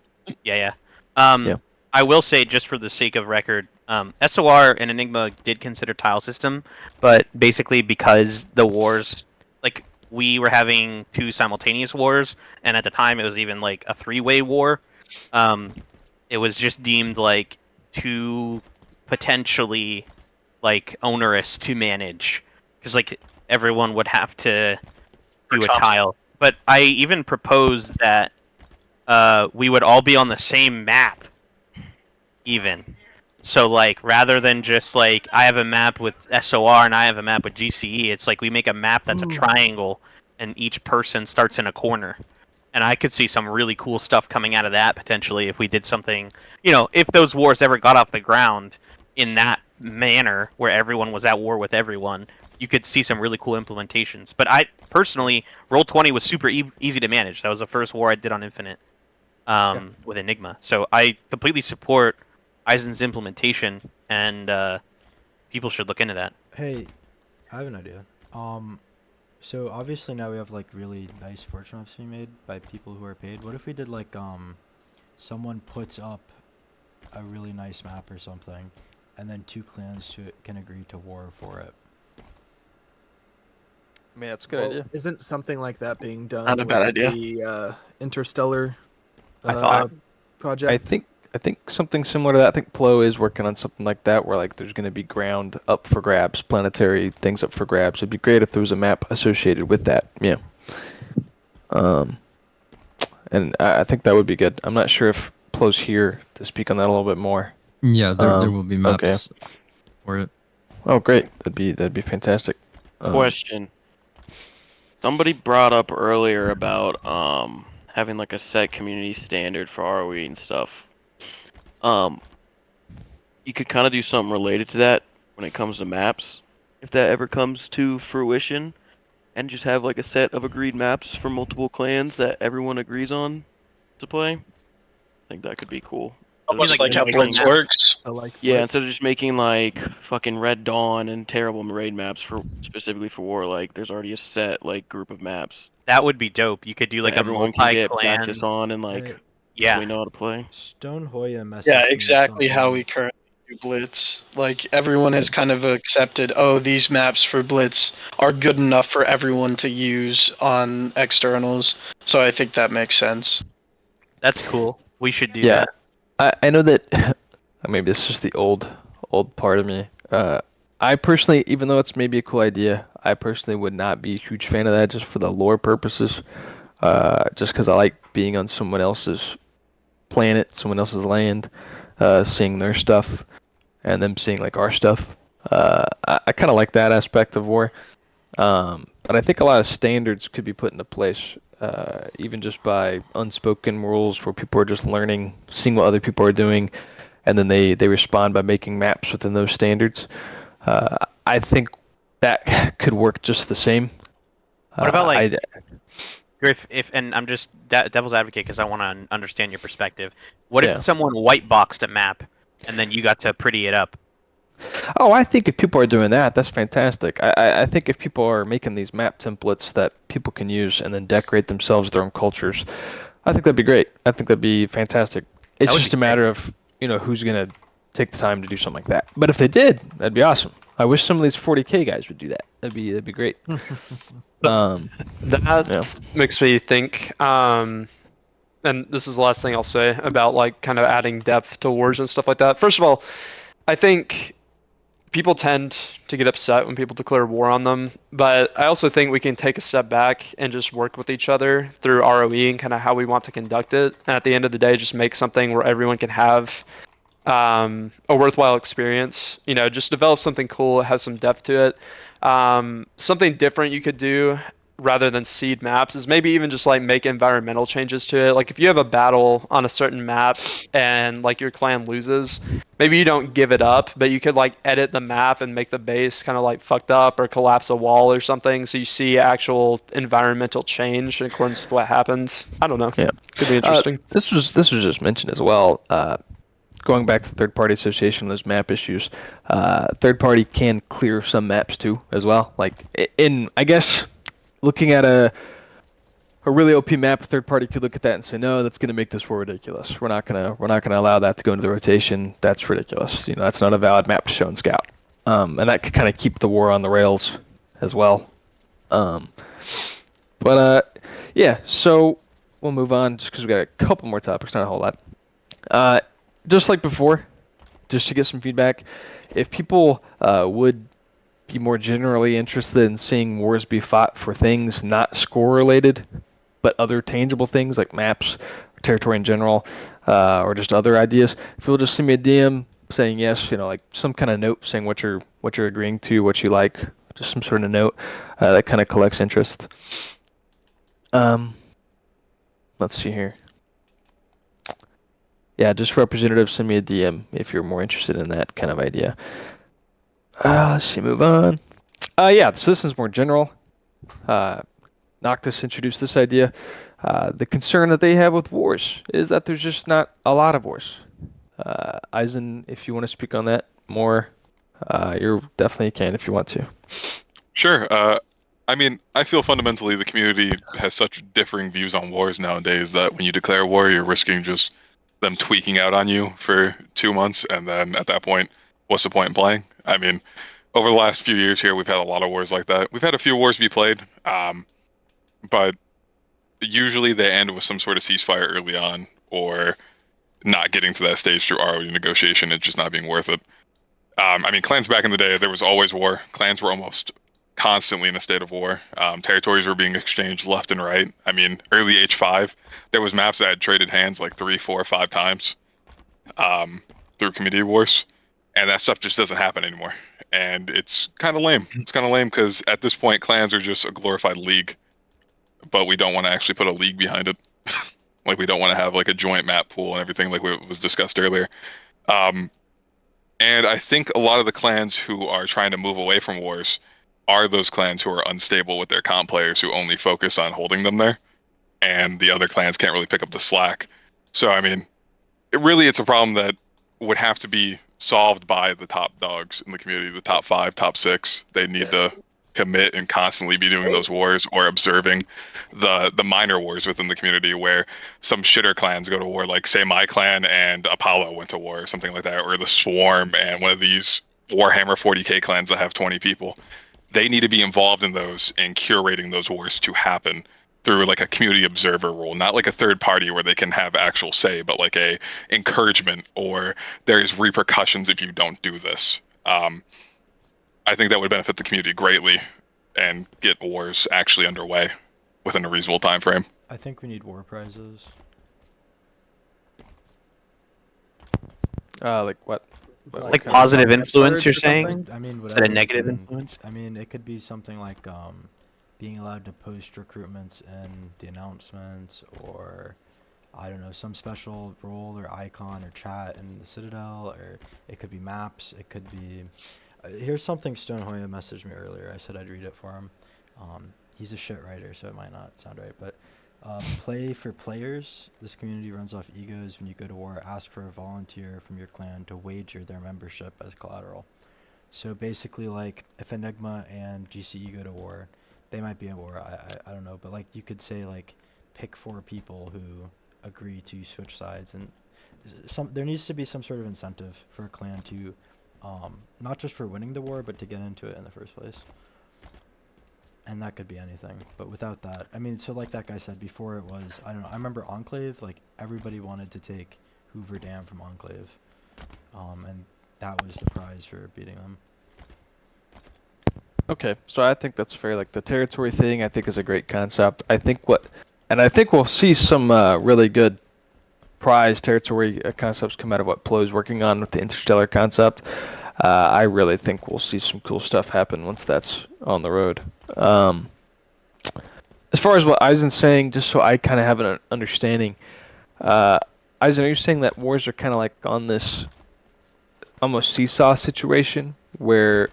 Yeah. I will say, just for the sake of record, SOR and Enigma did consider tile system, but basically because the wars, like, we were having 2 simultaneous wars, and at the time it was even, like, a 3-way war, it was just deemed, like, too potentially, like, onerous to manage, because, like, everyone would have to do a tile. But I even proposed that we would all be on the same map, even. So, like, rather than just, like, I have a map with SOR and I have a map with GCE, it's like we make a map that's a triangle, and each person starts in a corner. And I could see some really cool stuff coming out of that, potentially, if we did something, if those wars ever got off the ground in that manner, where everyone was at war with everyone, you could see some really cool implementations. But I, personally, Roll20 was super easy to manage. That was the first war I did on Infinite. With Enigma. So I completely support Eisen's implementation, and people should look into that. Hey, I have an idea. So obviously now we have like really nice fortune maps being made by people who are paid. What if we did like someone puts up a really nice map or something, and then 2 clans can agree to war for it? I mean, that's a good idea. Isn't something like that being done? Not a bad with idea. The Interstellar project. I think something similar to that. I think Plo is working on something like that, where like there's going to be ground up for grabs, planetary things up for grabs. It'd be great if there was a map associated with that. Yeah. And I think that would be good. I'm not sure if Plo's here to speak on that a little bit more. Yeah, there will be maps for it. Oh, great. That'd be fantastic. Question. Somebody brought up earlier about having like a set community standard for ROE and stuff. You could kind of do something related to that when it comes to maps, if that ever comes to fruition, and just have like a set of agreed maps for multiple clans that everyone agrees on to play. I think that could be cool. Almost like how Blitz works. Yeah, instead of just making like fucking Red Dawn and terrible raid maps for specifically for war, like there's already a set like group of maps. That would be dope. You could do like a everyone can get multi-clan practice on and like yeah, we know how to play. Stone Hoya messaged Yeah, me exactly how something. we currently do Blitz. Like everyone has kind of accepted, oh, these maps for Blitz are good enough for everyone to use on externals. So I think that makes sense. That's cool. We should do that. I know that maybe this is just the old part of me. I personally, even though it's maybe a cool idea, I personally would not be a huge fan of that just for the lore purposes. Just because I like being on someone else's planet, someone else's land, seeing their stuff, and them seeing like our stuff. I kind of like that aspect of war. But I think a lot of standards could be put into place, even just by unspoken rules where people are just learning, seeing what other people are doing, and then they respond by making maps within those standards. I think that could work just the same. What about like I, Griff? If and I'm just devil's advocate because I want to understand your perspective. What Yeah. if someone white boxed a map and then you got to pretty it up? Oh, I think if people are doing that, that's fantastic. I think if people are making these map templates that people can use and then decorate themselves their own cultures, I think that'd be great. I think that'd be fantastic. It's That would just be a matter of, who's gonna take the time to do something like that. But if they did, that'd be awesome. I wish some of these 40K guys would do that. That'd be great. That Yeah. makes me think, and this is the last thing I'll say about like kind of adding depth to wars and stuff like that. First of all, I think people tend to get upset when people declare war on them, but I also think we can take a step back and just work with each other through ROE and kind of how we want to conduct it. And at the end of the day, just make something where everyone can have a worthwhile experience. Just develop something cool, has some depth to it. Something different you could do rather than seed maps is maybe even just like make environmental changes to it. Like if you have a battle on a certain map and like your clan loses, maybe you don't give it up, but you could like edit the map and make the base kind of like fucked up or collapse a wall or something, so you see actual environmental change in accordance with what happened. I don't know. Yeah. Could be interesting. This was just mentioned as well. Going back to third party association, those map issues, third party can clear some maps too as well. Like I guess looking at a really OP map, a third party could look at that and say, no, that's going to make this war ridiculous. We're not gonna allow that to go into the rotation. That's ridiculous. That's not a valid map to show in Scout. And that could kind of keep the war on the rails as well. Yeah. So we'll move on just because we got a couple more topics, not a whole lot. Just like before, just to get some feedback, if people would be more generally interested in seeing wars be fought for things not score related, but other tangible things like maps, or territory in general, or just other ideas, if you'll just send me a DM saying yes, like some kind of note saying what you're agreeing to, what you like, just some sort of note that kind of collects interest. Let's see here. Yeah, just representative, send me a DM if you're more interested in that kind of idea. Let's see, move on. Yeah, so this is more general. Noctis introduced this idea. The concern that they have with wars is that there's just not a lot of wars. Eisen, if you want to speak on that more, you definitely can if you want to. Sure. I mean, I feel fundamentally the community has such differing views on wars nowadays that when you declare war, you're risking just them tweaking out on you for 2 months, and then at that point, what's the point in playing? I mean, over the last few years here, we've had a lot of wars like that. We've had a few wars be played, but usually they end with some sort of ceasefire early on, or not getting to that stage through ROE negotiation, it just not being worth it. I mean, clans back in the day, there was always war. Clans were almost constantly in a state of war. Territories were being exchanged left and right. I mean, early H5, there was maps that had traded hands like 3, 4, 5 times through community wars, and that stuff just doesn't happen anymore. And it's kind of lame. It's kind of lame because at this point, clans are just a glorified league, but we don't want to actually put a league behind it. Like we don't want to have like a joint map pool and everything like was discussed earlier. And I think a lot of the clans who are trying to move away from wars are those clans who are unstable with their comp players who only focus on holding them there, and the other clans can't really pick up the slack. So, I mean, it's a problem that would have to be solved by the top dogs in the community, the top 5, top 6. They need to commit and constantly be doing those wars or observing the minor wars within the community where some shitter clans go to war, like say my clan and Apollo went to war or something like that, or the Swarm and one of these Warhammer 40K clans that have 20 people. They need to be involved in those and curating those wars to happen through like a community observer role, not like a third party where they can have actual say, but like a encouragement or there's repercussions if you don't do this. I think that would benefit the community greatly and get wars actually underway within a reasonable time frame. I think we need war prizes. Like what? Like positive influence, you're saying? I mean, Instead of whatever. negative It can- influence? I mean, it could be something like being allowed to post recruitments in the announcements, or I don't know, some special role or icon or chat in the Citadel, or it could be maps. It could be. Here's something Stone Hoya messaged me earlier. I said I'd read it for him. He's a shit writer, so it might not sound right, but. Play for players. This community runs off egos. When you go to war, ask for a volunteer from your clan to wager their membership as collateral. So basically, like, if Enigma and GCE go to war, they might be at war. I don't know, but like you could say like pick 4 people who agree to switch sides, and there needs to be some sort of incentive for a clan to not just for winning the war, but to get into it in the first place. And that could be anything, but without that, I mean, so like that guy said before, it was, I don't know, I remember Enclave, like everybody wanted to take Hoover Dam from Enclave, and that was the prize for beating them. Okay, so I think that's fair. Like the territory thing, I think is a great concept. I think we'll see some really good prize territory concepts come out of what Plo's working on with the interstellar concept. I really think we'll see some cool stuff happen once that's on the road. As far as what Eisen's saying, just so I kind of have an understanding, Eisen, are you saying that wars are kind of like on this almost seesaw situation where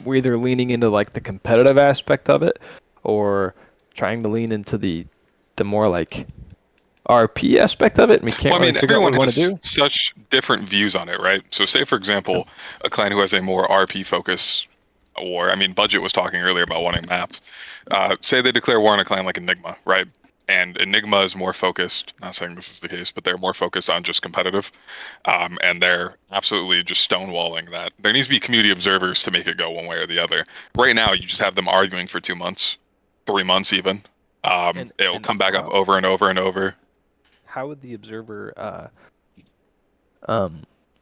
we're either leaning into like the competitive aspect of it, or trying to lean into the more like RP aspect of it, and we can't really figure out what we want to do? Such different views on it, right? So say, for example, a clan who has a more RP focus war. I mean, Budget was talking earlier about wanting maps. Say they declare war on a clan like Enigma, right? And Enigma is more focused, not saying this is the case, but they're more focused on just competitive. And they're absolutely just stonewalling that. There needs to be community observers to make it go one way or the other. Right now, you just have them arguing for 2 months, 3 months even. It'll come back up over and over and over. How would the observer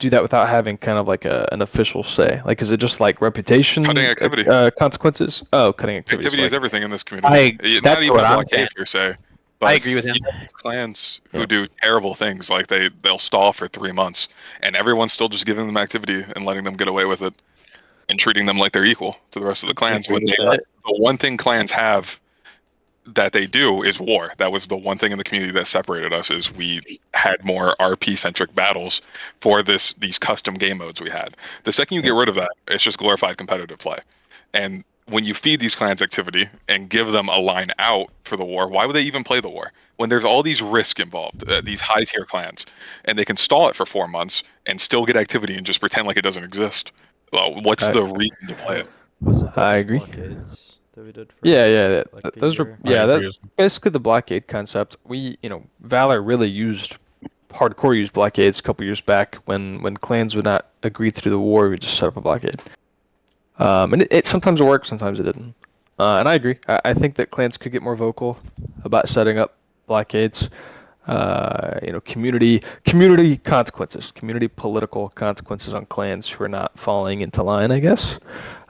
do that without having kind of like an official say? Like, is it just like reputation? Cutting activity. Consequences? Oh, cutting activity. Activity is everything in this community. Not even a blockade per se. But I agree with him. You have clans who do terrible things, like they'll stall for 3 months, and everyone's still just giving them activity and letting them get away with it, and treating them like they're equal to the rest of the clans. When the one thing clans have that they do is war. That was the one thing in the community that separated us, is we had more RP centric battles for these custom game modes we had. The second you get rid of that, it's just glorified competitive play. And when you feed these clans activity and give them a line out for the war, why would they even play the war? When there's all these risks involved, these high tier clans, and they can stall it for 4 months and still get activity and just pretend like it doesn't exist. Well, what's the reason to play it? I agree. That we did for those were that's basically the blockade concept. Valor really used blockades a couple years back when clans would not agree to do the war. We just set up a blockade, and it sometimes it worked, sometimes it didn't. And I agree. I think that clans could get more vocal about setting up blockades. Community consequences, community political consequences on clans who are not falling into line, I guess.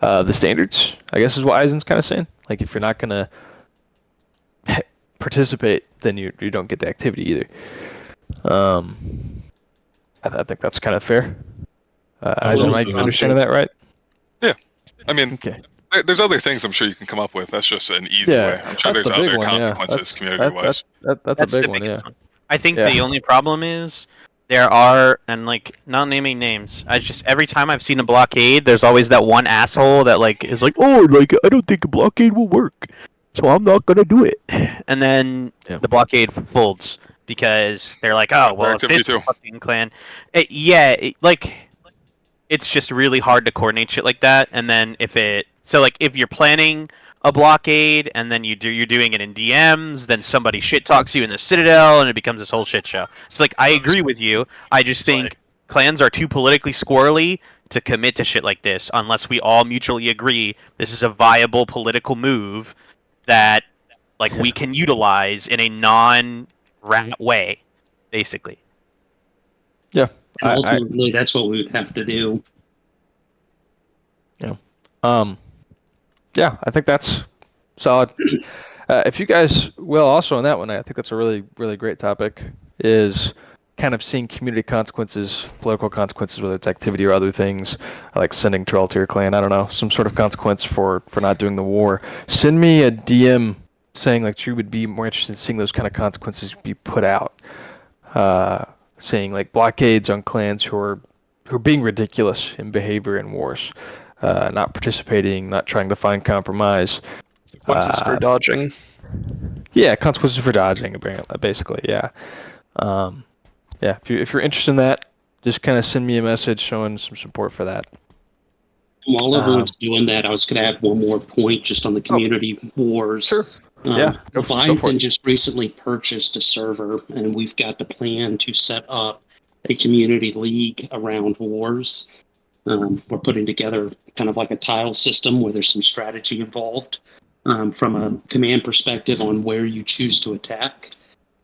The standards, I guess, is what Eisen's kind of saying. Like, if you're not going to participate, then you don't get the activity either. I think that's kind of fair. Eisen, am I understanding that right? Yeah. I mean, there's other things I'm sure you can come up with. That's just an easy way. I'm sure there's other consequences community-wise. That's a big one, yeah. I think the only problem is there are, and like, not naming names, every time I've seen a blockade, there's always that one asshole that like is like, oh, like, I don't think a blockade will work, so I'm not gonna do it. And then the blockade folds because they're like, oh, well, if this fucking clan, it's just really hard to coordinate shit like that. And then if you're planning a blockade and then you're doing it in DMs, then somebody shit talks you in the Citadel and it becomes this whole shit show. It's like, I agree with you. I just think clans are too politically squirrely to commit to shit like this unless we all mutually agree this is a viable political move that like we can utilize in a non-rat way, basically. Yeah. And ultimately, that's what we would have to do. Yeah. Yeah, I think that's solid. If you guys will also on that one, I think that's a really, really great topic, is kind of seeing community consequences, political consequences, whether it's activity or other things, like sending Troll to your clan, I don't know, some sort of consequence for not doing the war. Send me a DM saying like you would be more interested in seeing those kind of consequences be put out. Saying like blockades on clans who are being ridiculous in behavior in wars, not participating, not trying to find compromise. Consequences for dodging. Yeah, consequences for dodging, basically. Yeah, yeah. If you're interested in that, just kind of send me a message showing some support for that. While everyone's doing that, I was going to add one more point just on the community wars. Sure. Yeah. Leviathan just recently purchased a server, and we've got the plan to set up a community league around wars. We're putting together kind of like a tile system where there's some strategy involved from a command perspective on where you choose to attack.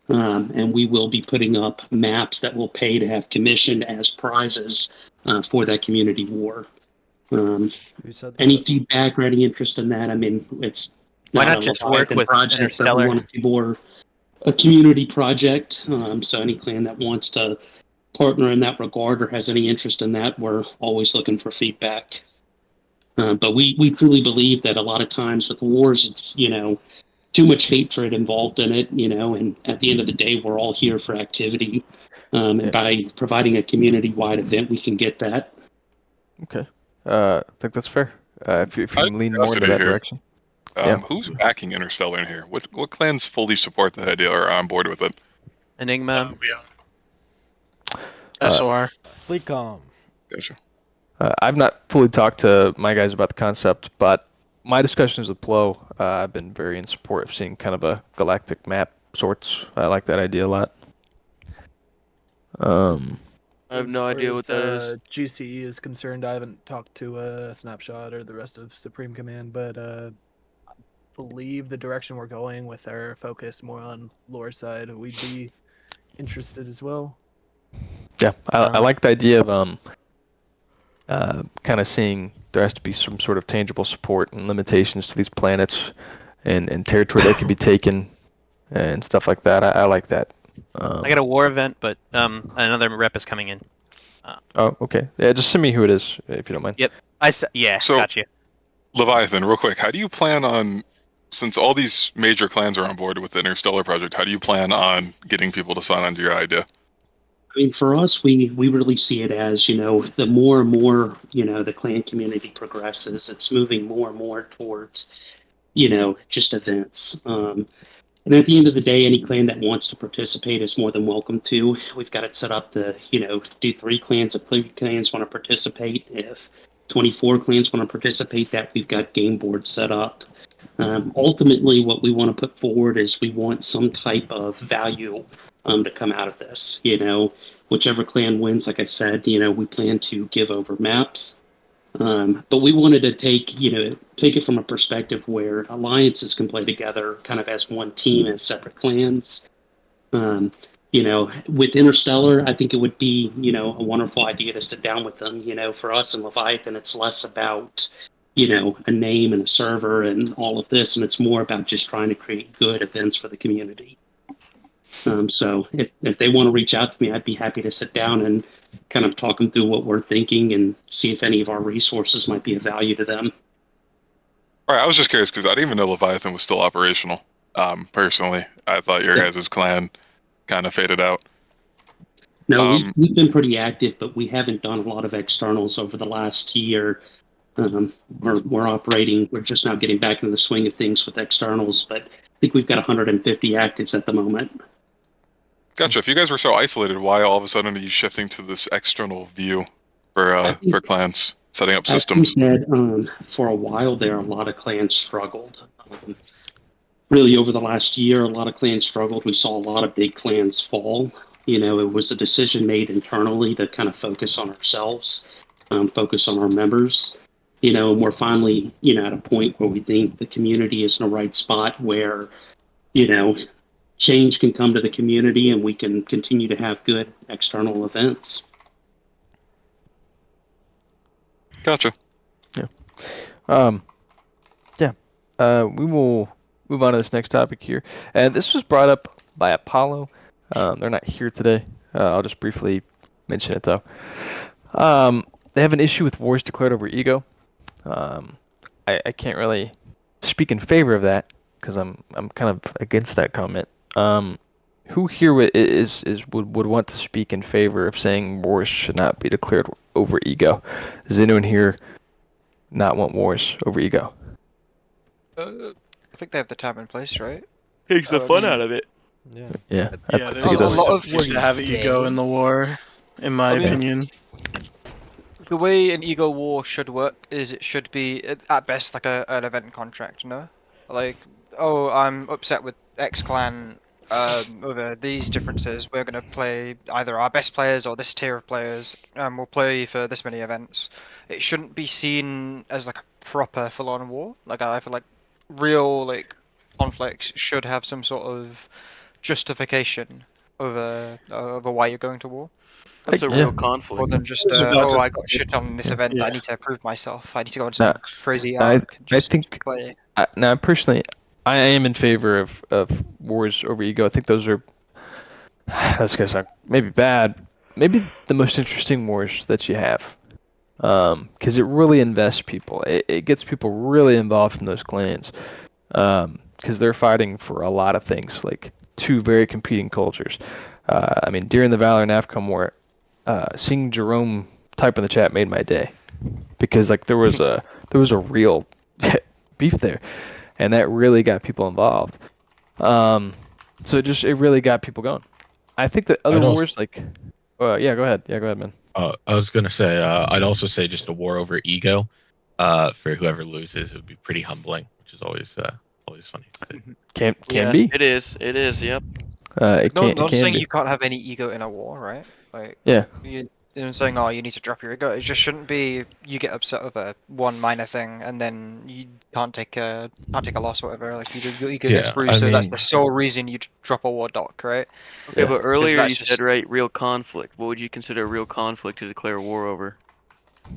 And we will be putting up maps that will pay to have commissioned as prizes for that community war. Any feedback or any interest in that? I mean, it's Why not not a just Leviathan work with project, but we Interstellar? want it to be more a community project. So any clan that wants to partner in that regard or has any interest in that, we're always looking for feedback. But we truly believe that a lot of times with wars, it's, too much hatred involved in it, and at the end of the day, we're all here for activity. And by providing a community-wide event, we can get that. Okay. I think that's fair. If you can lean more into that direction. Who's backing Interstellar in here? What clans fully support the idea or are on board with it? Enigma. SOR. FleetCom. Gotcha. I've not fully talked to my guys about the concept, but my discussions with Plo, I've been very in support of seeing kind of a galactic map sorts. I like that idea a lot. I have no idea what that is. GCE is concerned, I haven't talked to Snapshot or the rest of Supreme Command, but I believe the direction we're going with our focus more on lore side, we'd be interested as well. Yeah, I like the idea of kind of seeing there has to be some sort of tangible support and limitations to these planets and territory that can be taken and stuff like that. I like that. I got a war event, but another rep is coming in. Oh, okay. Yeah, just send me who it is if you don't mind. Yep. So, got you. Leviathan, real quick, how do you plan on, since all these major clans are on board with the Interstellar project, how do you plan on getting people to sign on to your idea? I mean, for us, we really see it as, the more and more, the clan community progresses, it's moving more and more towards, just events. And at the end of the day, any clan that wants to participate is more than welcome to. We've got it set up to, do 3 clans. If 3 clans want to participate, if 24 clans want to participate, that we've got game boards set up. Ultimately, what we want to put forward is we want some type of value to come out of this. Whichever clan wins, like I said, we plan to give over maps. But we wanted to take it from a perspective where alliances can play together kind of as one team as separate clans. With Interstellar, I think it would be, a wonderful idea to sit down with them. For us in Leviathan, it's less about, a name and a server and all of this, and it's more about just trying to create good events for the community. So if they want to reach out to me, I'd be happy to sit down and kind of talk them through what we're thinking and see if any of our resources might be of value to them. All right, I was just curious because I didn't even know Leviathan was still operational. Personally, I thought your guys' clan kind of faded out. No, we've been pretty active, but we haven't done a lot of externals over the last year. We're operating. We're just now getting back into the swing of things with externals, but I think we've got 150 actives at the moment. Gotcha. If you guys were so isolated, why all of a sudden are you shifting to this external view for clans, setting up systems? I think that for a while there, a lot of clans struggled. Really, over the last year, a lot of clans struggled. We saw a lot of big clans fall. It was a decision made internally to kind of focus on ourselves, focus on our members. And we're finally, at a point where we think the community is in the right spot where you know, change can come to the community and we can continue to have good external events. Gotcha. Yeah. Yeah. We will move on to this next topic here, and this was brought up by Apollo. They're not here today. I'll just briefly mention it though. They have an issue with wars declared over ego. I can't really speak in favor of that because I'm kind of against that comment. Who here would want to speak in favor of saying wars should not be declared over ego? Does anyone here not want wars over ego? I think they have the tab in place, right? Takes the fun out of it. Yeah. Yeah. Yeah, there's a lot of ways to have ego in the war, in my opinion. The way an ego war should work is it should be at best like an event contract, you know? Like, oh, I'm upset with X clan over these differences. We're gonna play either our best players or this tier of players, and we'll play for this many events. It shouldn't be seen as like a proper full-on war. Like I feel like real like conflicts should have some sort of justification over why you're going to war. That's a real conflict. More than just, I got shit on this event, I need to prove myself. I need to go on some crazy arc. Now, personally, I am in favor of wars over ego. I think those are, that's gonna sound maybe bad, maybe the most interesting wars that you have. Because it really invests people. It gets people really involved in those clans. Because they're fighting for a lot of things, like two very competing cultures. I mean, during the Valor and AFCOM war, seeing Jerome type in the chat made my day, because like there was a real beef there, and that really got people involved. So it really got people going. I think that other wars yeah, go ahead, man. I was gonna say, I'd also say just a war over ego, for whoever loses, it would be pretty humbling, which is always funny to see. Can be. It is. Yep. Not saying you can't have any ego in a war, right? Like, yeah. You're saying, oh, you need to drop your ego. It just shouldn't be you get upset over one minor thing and then you can't take a loss or whatever. Like your ego gets bruised, so that's the sole reason you drop a war doc, right? Okay, but earlier you said real conflict. What would you consider a real conflict to declare war over?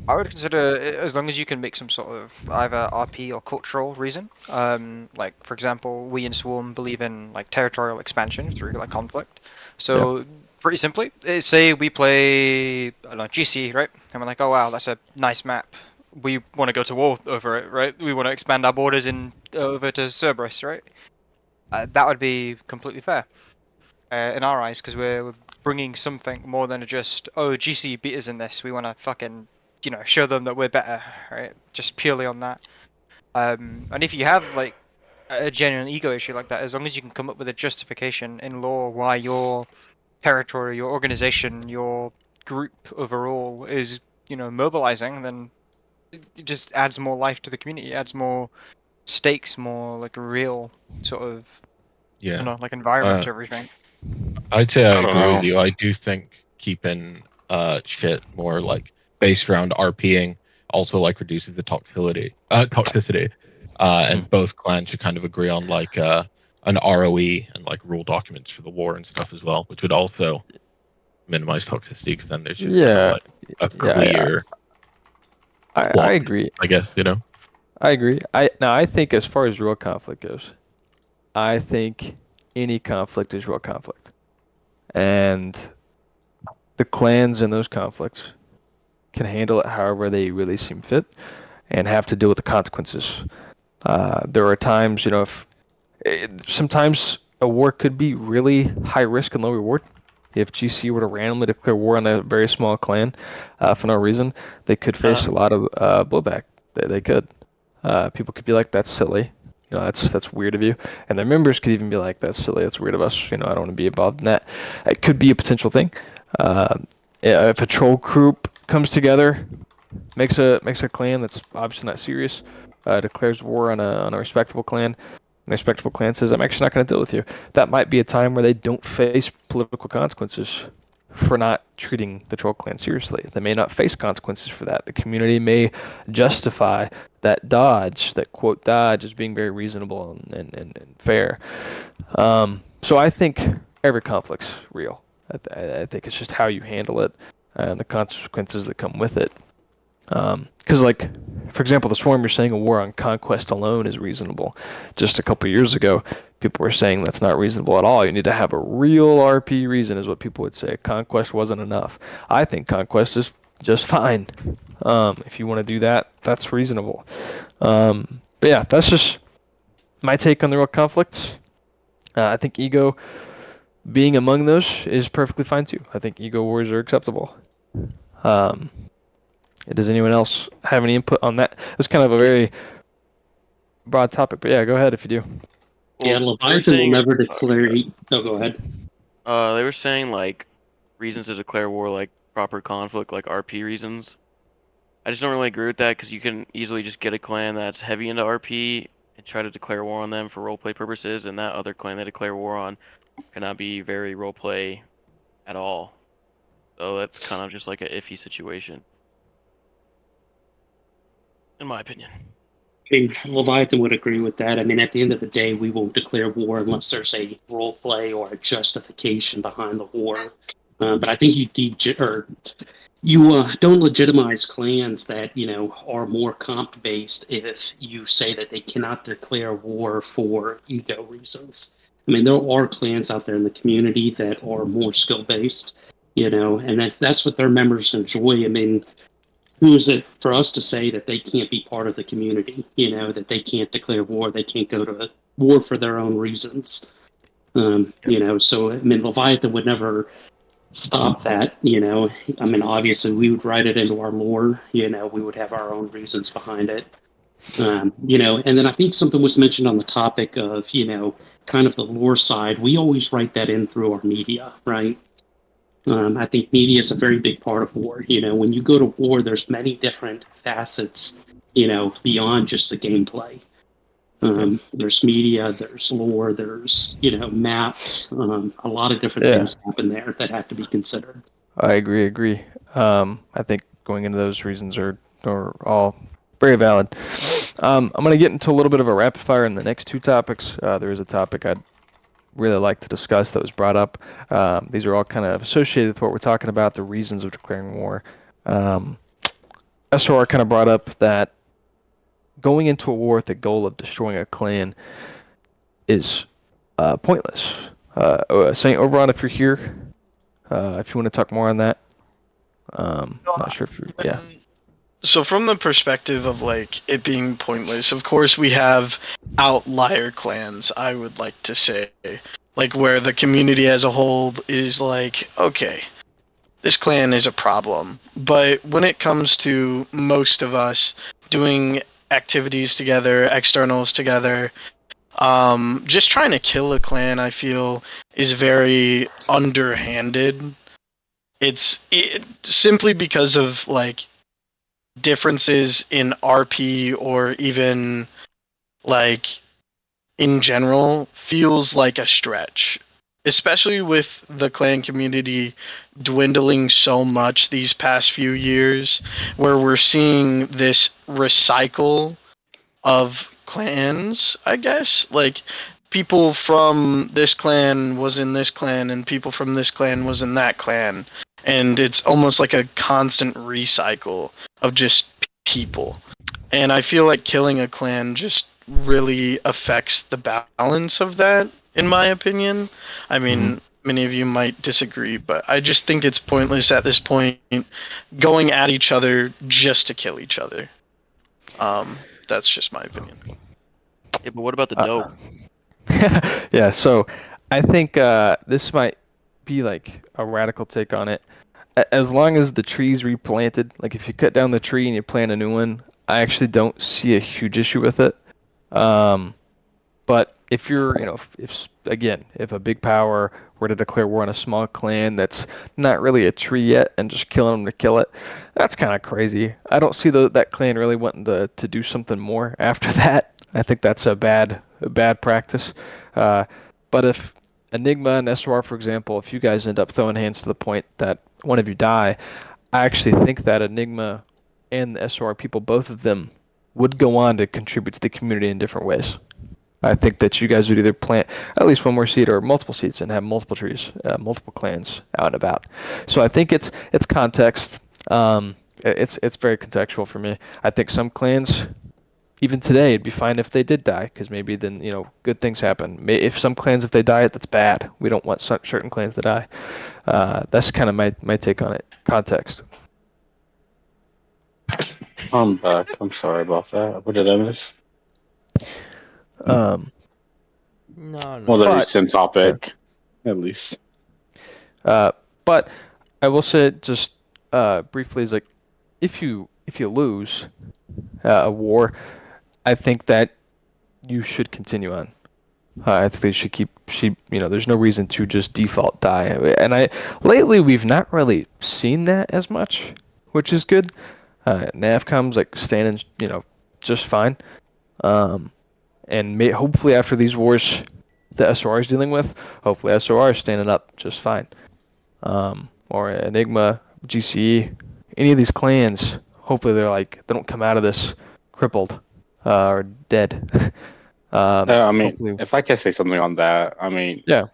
I would consider, as long as you can make some sort of either RP or cultural reason. Like for example, we in Swarm believe in like territorial expansion through like conflict. So pretty simply, say we play GC, right? And we're like, oh wow, that's a nice map. We want to go to war over it, right? We want to expand our borders over to Cerberus, right? That would be completely fair in our eyes, because we're bringing something more than just GC beat us in this. We want to fucking show them that we're better, right? Just purely on that. And if you have like a genuine ego issue like that, as long as you can come up with a justification in law why your territory, your organization, your group overall is mobilizing, then it just adds more life to the community, adds more stakes, more like a real sort of like environment to everything. I'd say I agree with you. I do think keeping shit more like based around RPing also like reduces the toxicity. And both clans should kind of agree on like an ROE and like rule documents for the war and stuff as well, which would also minimize toxicity, because then there's just kind of like a clear. I agree. I guess I agree. I think as far as real conflict goes, I think any conflict is real conflict, and the clans in those conflicts can handle it however they really seem fit, and have to deal with the consequences. There are times, sometimes a war could be really high risk and low reward. If GC were to randomly declare war on a very small clan for no reason, they could face a lot of blowback. They could. People could be like, "That's silly," that's weird of you, and their members could even be like, "That's silly. That's weird of us." I don't want to be involved in that. It could be a potential thing. If a troll group comes together, makes a clan that's obviously not serious, declares war on a respectable clan. And the respectable clan says, "I'm actually not going to deal with you." That might be a time where they don't face political consequences for not treating the troll clan seriously. They may not face consequences for that. The community may justify that dodge, that quote dodge, as being very reasonable and fair. So I think every conflict's real. I think it's just how you handle it and the consequences that come with it. Because, like, for example, the Swarm, you're saying a war on conquest alone is reasonable. Just a couple years ago, people were saying that's not reasonable at all. You need to have a real RP reason, is what people would say. Conquest wasn't enough. I think conquest is just fine. If you want to do that, that's reasonable. But yeah, that's just my take on the real conflicts. I think ego being among those is perfectly fine too. I think ego wars are acceptable. Does anyone else have any input on that? It's kind of a very broad topic, but yeah, go ahead if you do. Yeah, Leviathan will never declare. Oh, go ahead. They were saying like reasons to declare war, like proper conflict, like RP reasons. I just don't really agree with that because you can easily just get a clan that's heavy into RP and try to declare war on them for roleplay purposes, and that other clan they declare war on cannot be very roleplay at all. So that's kind of just like an iffy situation, in my opinion. I mean, Leviathan would agree with that. I mean, at the end of the day, we won't declare war unless there's a role play or a justification behind the war. But I think you don't legitimize clans that are more comp based if you say that they cannot declare war for ego reasons. I mean, there are clans out there in the community that are more skill based, and if that's what their members enjoy. I mean, who is it for us to say that they can't be part of the community? That they can't declare war, they can't go to war for their own reasons. So I mean, Leviathan would never stop that. I mean, obviously we would write it into our lore. We would have our own reasons behind it. And then I think something was mentioned on the topic of kind of the lore side. We always write that in through our media, right? I think media is a very big part of war. When you go to war, there's many different facets, beyond just the gameplay. There's media, there's lore, there's, maps. A lot of different things happen there that have to be considered. I agree. I think going into those reasons are all very valid. I'm going to get into a little bit of a rapid fire in the next two topics. There is a topic I'd really like to discuss that was brought up. These are all kind of associated with what we're talking about, the reasons of declaring war. SOR kind of brought up that going into a war with the goal of destroying a clan is pointless. Saint Oberon, if you're here, if you want to talk more on that. Not sure if you're, yeah. So from the perspective of like it being pointless, of course we have outlier clans, I would like to say, like where the community as a whole is like, okay, this clan is a problem. But when it comes to most of us doing activities together, externals together, just trying to kill a clan, I feel, is very underhanded. It's simply because of like differences in RP or even like in general feels like a stretch, especially with the clan community dwindling so much these past few years, where we're seeing this recycle of clans, I guess. Like people from this clan was in this clan and people from this clan was in that clan, and it's almost like a constant recycle of just people. And I feel like killing a clan just really affects the balance of that, in my opinion. I mean, many of you might disagree, but I just think it's pointless at this point going at each other just to kill each other. That's just my opinion. Yeah, but what about the dope? Yeah, so I think this might be like a radical take on it. As long as the tree's replanted, like if you cut down the tree and you plant a new one, I actually don't see a huge issue with it. But if you're, if a big power were to declare war on a small clan that's not really a tree yet and just killing them to kill it, that's kind of crazy. I don't see that clan really wanting to do something more after that. I think that's a bad practice. But if Enigma and SOR, for example, if you guys end up throwing hands to the point that one of you die, I actually think that Enigma and the SOR people, both of them, would go on to contribute to the community in different ways. I think that you guys would either plant at least one more seed or multiple seeds and have multiple trees, multiple clans out and about. So I think it's context. It's very contextual for me. I think some clans, even today, it'd be fine if they did die, because maybe then good things happen. If some clans, if they die, that's bad. We don't want certain clans to die. That's kind of my take on it. Context. I'm back. I'm sorry about that. What did I miss? No. Well, the recent topic, at least. But I will say just briefly is like, if you lose a war, I think that you should continue on. I think they should keep. There's no reason to just default die. And lately we've not really seen that as much, which is good. Navcom's like standing, just fine. And hopefully after these wars that SOR is dealing with, hopefully SOR is standing up just fine. Or Enigma, GCE, any of these clans, hopefully they don't come out of this crippled or dead. I mean, hopefully. if I can say something on that, Yeah.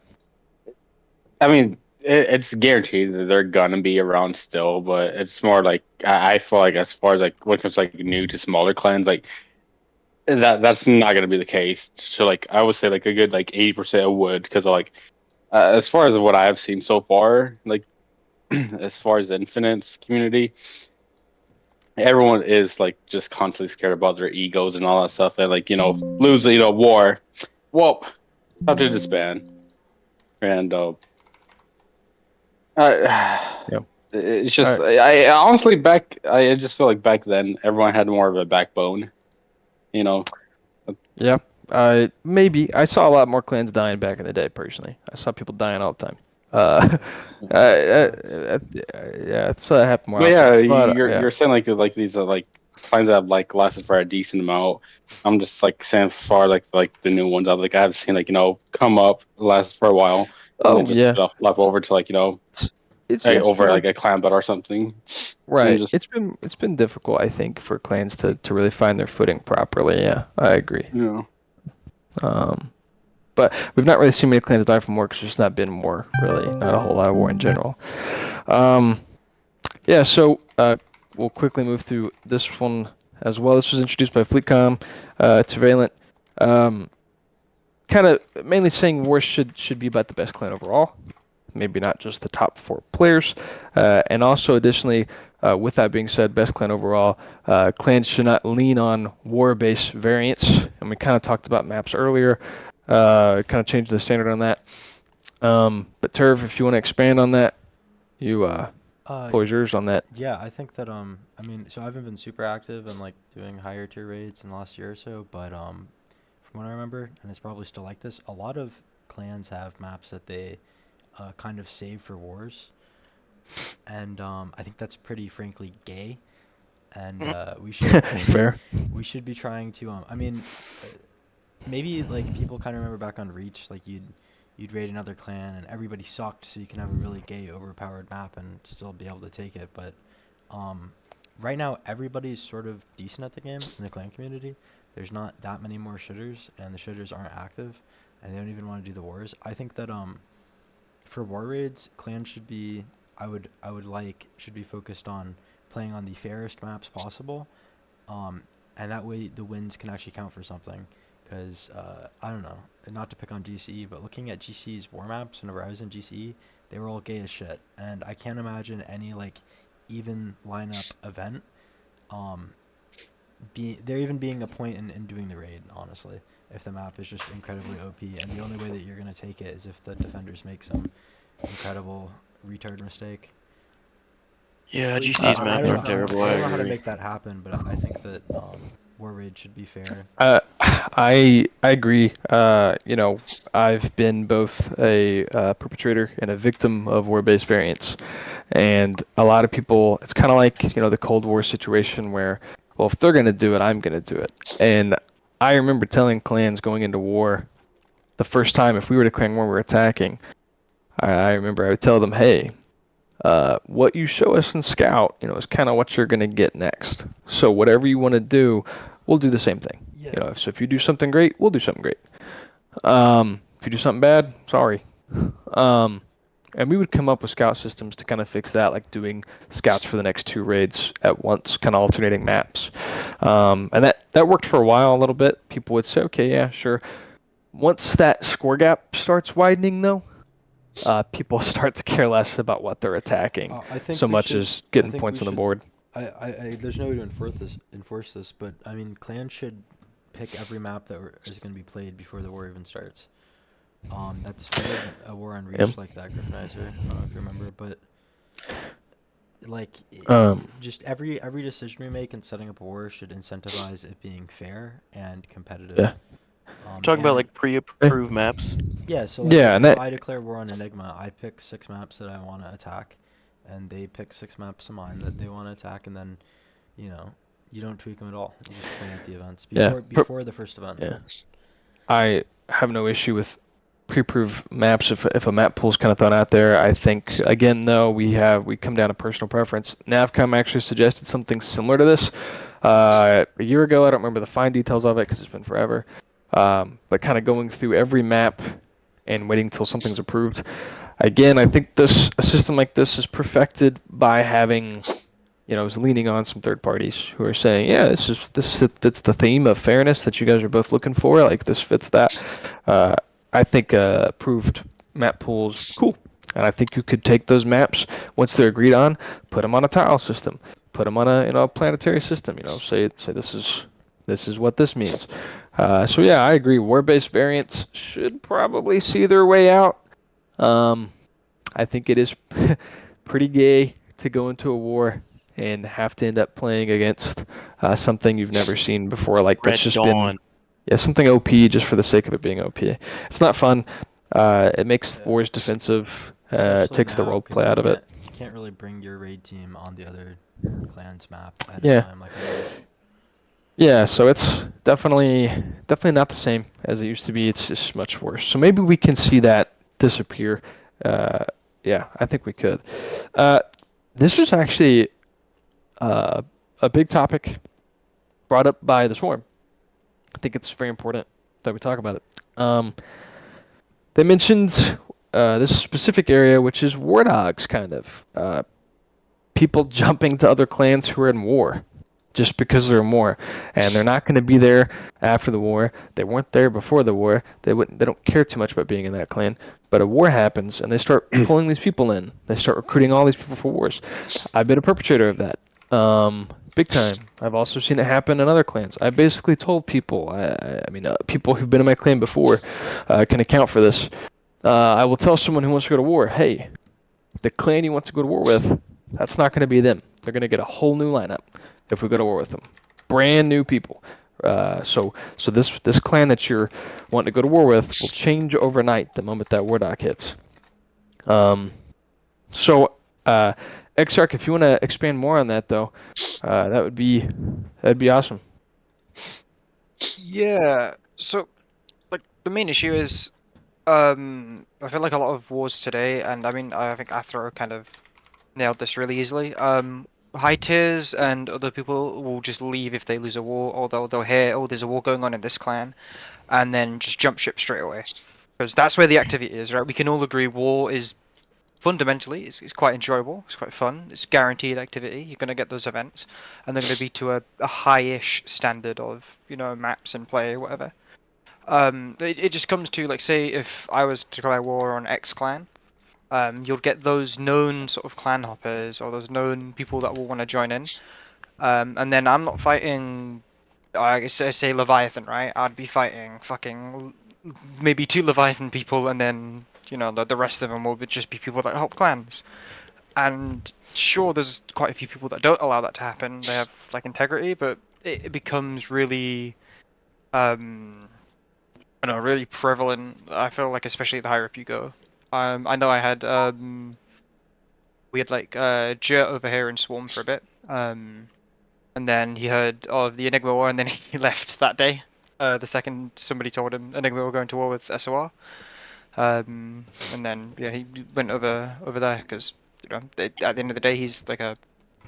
It's guaranteed that they're gonna be around still, but it's more like I feel like as far as like when it comes to, like new to smaller clans, like that's not gonna be the case. So like I would say like a good like 80% would, because like as far as what I have seen so far, like as far as the Infinite's community, everyone is like just constantly scared about their egos and all that stuff, and like lose war, well, have to disband, and it's just I honestly I just feel like back then everyone had more of a backbone, Yeah. Maybe I saw a lot more clans dying back in the day. Personally, I saw people dying all the time. Yeah, so that happened more. But often. yeah, you're saying like these are like clans that have like lasted for a decent amount. I'm just like saying as far like the new ones I've I've seen come up, last for a while, and then just stuff left over to it's over like a clan battle or something. Right. It's been difficult, I think, for clans to really find their footing properly. Yeah, I agree. Yeah. But we've not really seen many clans die from war because there's not been war, really. Not a whole lot of war in general. Yeah, so we'll quickly move through this one as well. This was introduced by FleetCom to Valent. Kind of mainly saying war should be about the best clan overall. Maybe not just the top 4 players. And also, additionally, with that being said, best clan overall, clans should not lean on war-based variants. And we kind of talked about maps earlier. Kind of changed the standard on that. But Turv, if you want to expand on that, floor is yours on that. Yeah, I think that so I haven't been super active in like doing higher tier raids in the last year or so, but from what I remember, and it's probably still like this, a lot of clans have maps that they kind of save for wars, and I think that's pretty frankly gay, and we should fair. We should be trying to maybe like people kind of remember back on Reach, like you'd raid another clan and everybody sucked, so you can have a really gay overpowered map and still be able to take it. But right now everybody's sort of decent at the game in the clan community. There's not that many more shitters, and the shitters aren't active, and they don't even want to do the wars. I think that for war raids, clans should be should be focused on playing on the fairest maps possible, and that way the wins can actually count for something. Because I don't know, not to pick on GCE, but looking at GCE's war maps whenever I was in GCE, they were all gay as shit, and I can't imagine any like even lineup event there even being a point in doing the raid, honestly, if the map is just incredibly OP, and the only way that you're going to take it is if the defenders make some incredible retard mistake. Yeah, GC's map are terrible. I don't know how to make that happen, but I think that war raid should be fair. I agree. I've been both a perpetrator and a victim of war-based variants, and a lot of people, it's kind of like the Cold War situation where, well, if they're gonna do it, I'm gonna do it. And I remember telling clans going into war the first time, if we were declaring war, we were attacking. I remember I would tell them, hey, what you show us in Scout, is kind of what you're gonna get next. So whatever you want to do, we'll do the same thing. Yeah. So if you do something great, we'll do something great. If you do something bad, sorry. And we would come up with scout systems to kind of fix that, like doing scouts for the next 2 raids at once, kind of alternating maps. And that worked for a while, a little bit. People would say, okay, yeah, sure. Once that score gap starts widening, though, people start to care less about what they're attacking I think so we much should- as I getting think points we on the should- board. There's no way to enforce this, but I mean, clans should pick every map that is going to be played before the war even starts. That's we did a war on Reach Yep. like that, Griffinizer. I don't know if you remember, but like just every decision we make in setting up a war should incentivize it being fair and competitive. Yeah. Talking about and- like pre-approved maps. Yeah, so like Yeah, if and that- I declare war on Enigma, I pick 6 maps that I want to attack, and they pick 6 maps of mine that they want to attack, and then, you don't tweak them at all. You just play at the events before the first event. Yeah. I have no issue with pre-approved maps if a map pool's kind of thrown out there. I think again though we come down to personal preference. Navcom actually suggested something similar to this a year ago. I don't remember the fine details of it because it's been forever. But kind of going through every map and waiting until something's approved. Again, I think a system like this is perfected by having, is leaning on some third parties who are saying, yeah, this fits the theme of fairness that you guys are both looking for. Like this fits that. I think approved map pools cool, and I think you could take those maps once they're agreed on, put them on a tile system, put them on a planetary system. Say this is what this means. So yeah, I agree. War-based variants should probably see their way out. I think it is pretty gay to go into a war and have to end up playing against something you've never seen before. Like that's just been something OP just for the sake of it being OP. It's not fun. It makes wars defensive. It Especially takes the now, role 'cause play you out of it. You can't really bring your raid team on the other clan's map at Yeah. a time like that. Yeah, so it's definitely not the same as it used to be. It's just much worse. So maybe we can see that disappear. Yeah, I think we could. This was actually a big topic brought up by the Swarm. I think it's very important that we talk about it. They mentioned this specific area, which is war dogs, kind of. People jumping to other clans who are in war just because they're in war, and they're not going to be there after the war. They weren't there before the war. They don't care too much about being in that clan. But a war happens, and they start pulling these people in. They start recruiting all these people for wars. I've been a perpetrator of that. Big time. I've also seen it happen in other clans. I basically told people, people who've been in my clan before can account for this. I will tell someone who wants to go to war, hey, the clan you want to go to war with, that's not going to be them. They're going to get a whole new lineup if we go to war with them. Brand new people. So this clan that you're wanting to go to war with will change overnight the moment that war doc hits. Exarch, if you want to expand more on that, though, that'd be awesome. Yeah. So, like, the main issue is, I feel like a lot of wars today, and I think Athro kind of nailed this really easily. High tiers and other people will just leave if they lose a war, or they'll hear, oh, there's a war going on in this clan, and then just jump ship straight away, because that's where the activity is, right? We can all agree war is fundamentally it's quite enjoyable, it's quite fun, it's guaranteed activity. You're gonna get those events, and they're gonna be to a high-ish standard of maps and play, whatever. It just comes to, like, say if I was to declare war on X clan. You'll get those known sort of clan hoppers or those known people that will want to join in. And then I'm not fighting, I say Leviathan, right? I'd be fighting fucking maybe 2 Leviathan people, and then, the rest of them will just be people that help clans. And sure, there's quite a few people that don't allow that to happen. They have, like, integrity, but it becomes really, really prevalent. I feel like, especially the higher up you go. I know I had we had like Jert over here in Swarm for a bit, and then he heard of the Enigma War, and then he left that day. the second somebody told him Enigma were going to war with SOR. And then he went over there because at the end of the day he's like a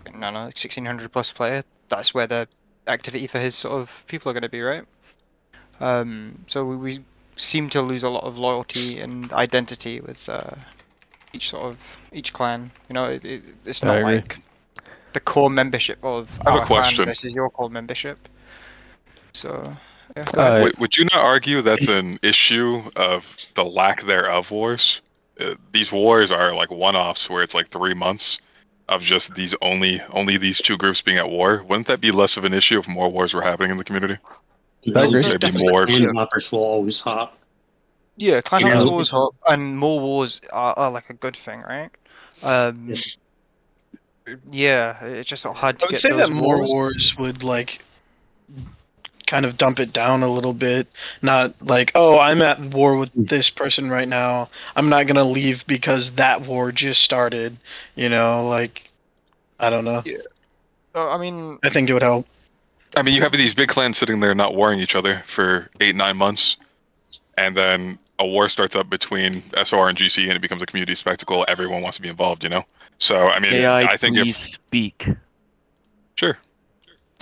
1600 plus player. That's where the activity for his sort of people are going to be, right? So we seem to lose a lot of loyalty and identity with each clan. It's not like the core membership of I have a our clan question. versus your core membership. So yeah, Would you not argue that's an issue of the lack thereof wars? These wars are like one-offs where it's like 3 months of just these only these two groups being at war. Wouldn't that be less of an issue if more wars were happening in the community? I agree. There'd be more. And hoppers will always hop. Yeah, clan You hoppers know, always hop, and more wars are like a good thing, right? Yeah, it's just so hard to I would get say those that more wars. wars would like kind of dump it down a little bit. Not like, oh, I'm at war with this person right now. I'm not gonna leave because that war just started. Like I don't know. Yeah. I mean, I think it would help. I mean, you have these big clans sitting there not warring each other for 8-9 months, and then a war starts up between SOR and GC, and it becomes a community spectacle. Everyone wants to be involved, So I mean, AI, I think please if speak. Sure.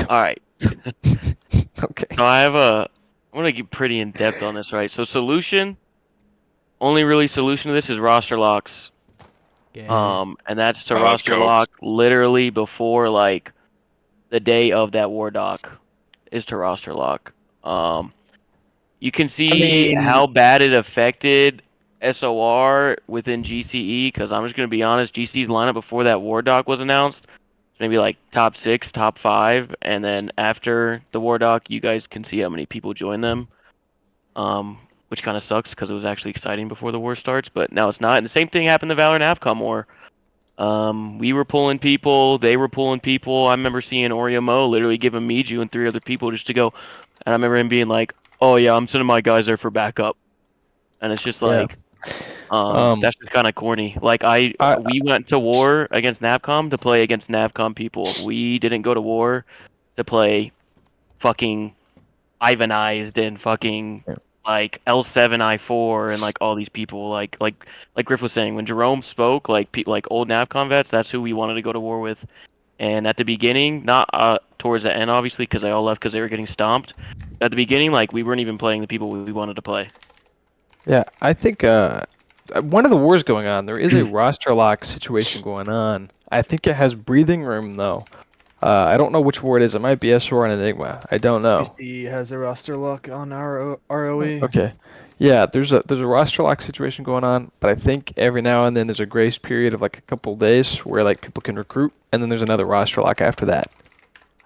All right. Okay. So I'm gonna get pretty in depth on this, right? So solution, only really solution to this is roster locks. And that's to roster lock literally before like the day of that war doc is to roster lock. You can see how bad it affected SOR within GCE, because I'm just gonna be honest, GC's lineup before that war doc was announced, maybe like top 6, top 5, and then after the war doc, you guys can see how many people join them. Which kind of sucks because it was actually exciting before the war starts, but now it's not. And the same thing happened to Valor and AFCOM War. We were pulling people, they were pulling people. I remember seeing Oreo Mo literally giving Miju and 3 other people just to go, and I remember him being like, "Oh yeah, I'm sending my guys there for backup," and it's just like, that's just kind of corny. Like we went to war against Navcom to play against Navcom people. We didn't go to war to play fucking Ivanized and fucking like L7I4 and like all these people. Like Griff was saying, when Jerome spoke, like old Navcom vets, that's who we wanted to go to war with. And at the beginning, not towards the end, obviously, because they all left because they were getting stomped. At the beginning, like we weren't even playing the people we wanted to play. Yeah, I think one of the wars going on, there is a roster lock situation going on. I think it has breathing room though. I don't know which war it is. It might be SOR and Enigma. I don't know. USD has a roster lock on our ROE. Okay. Yeah, there's a roster lock situation going on, but I think every now and then there's a grace period of like a couple days where like people can recruit, and then there's another roster lock after that.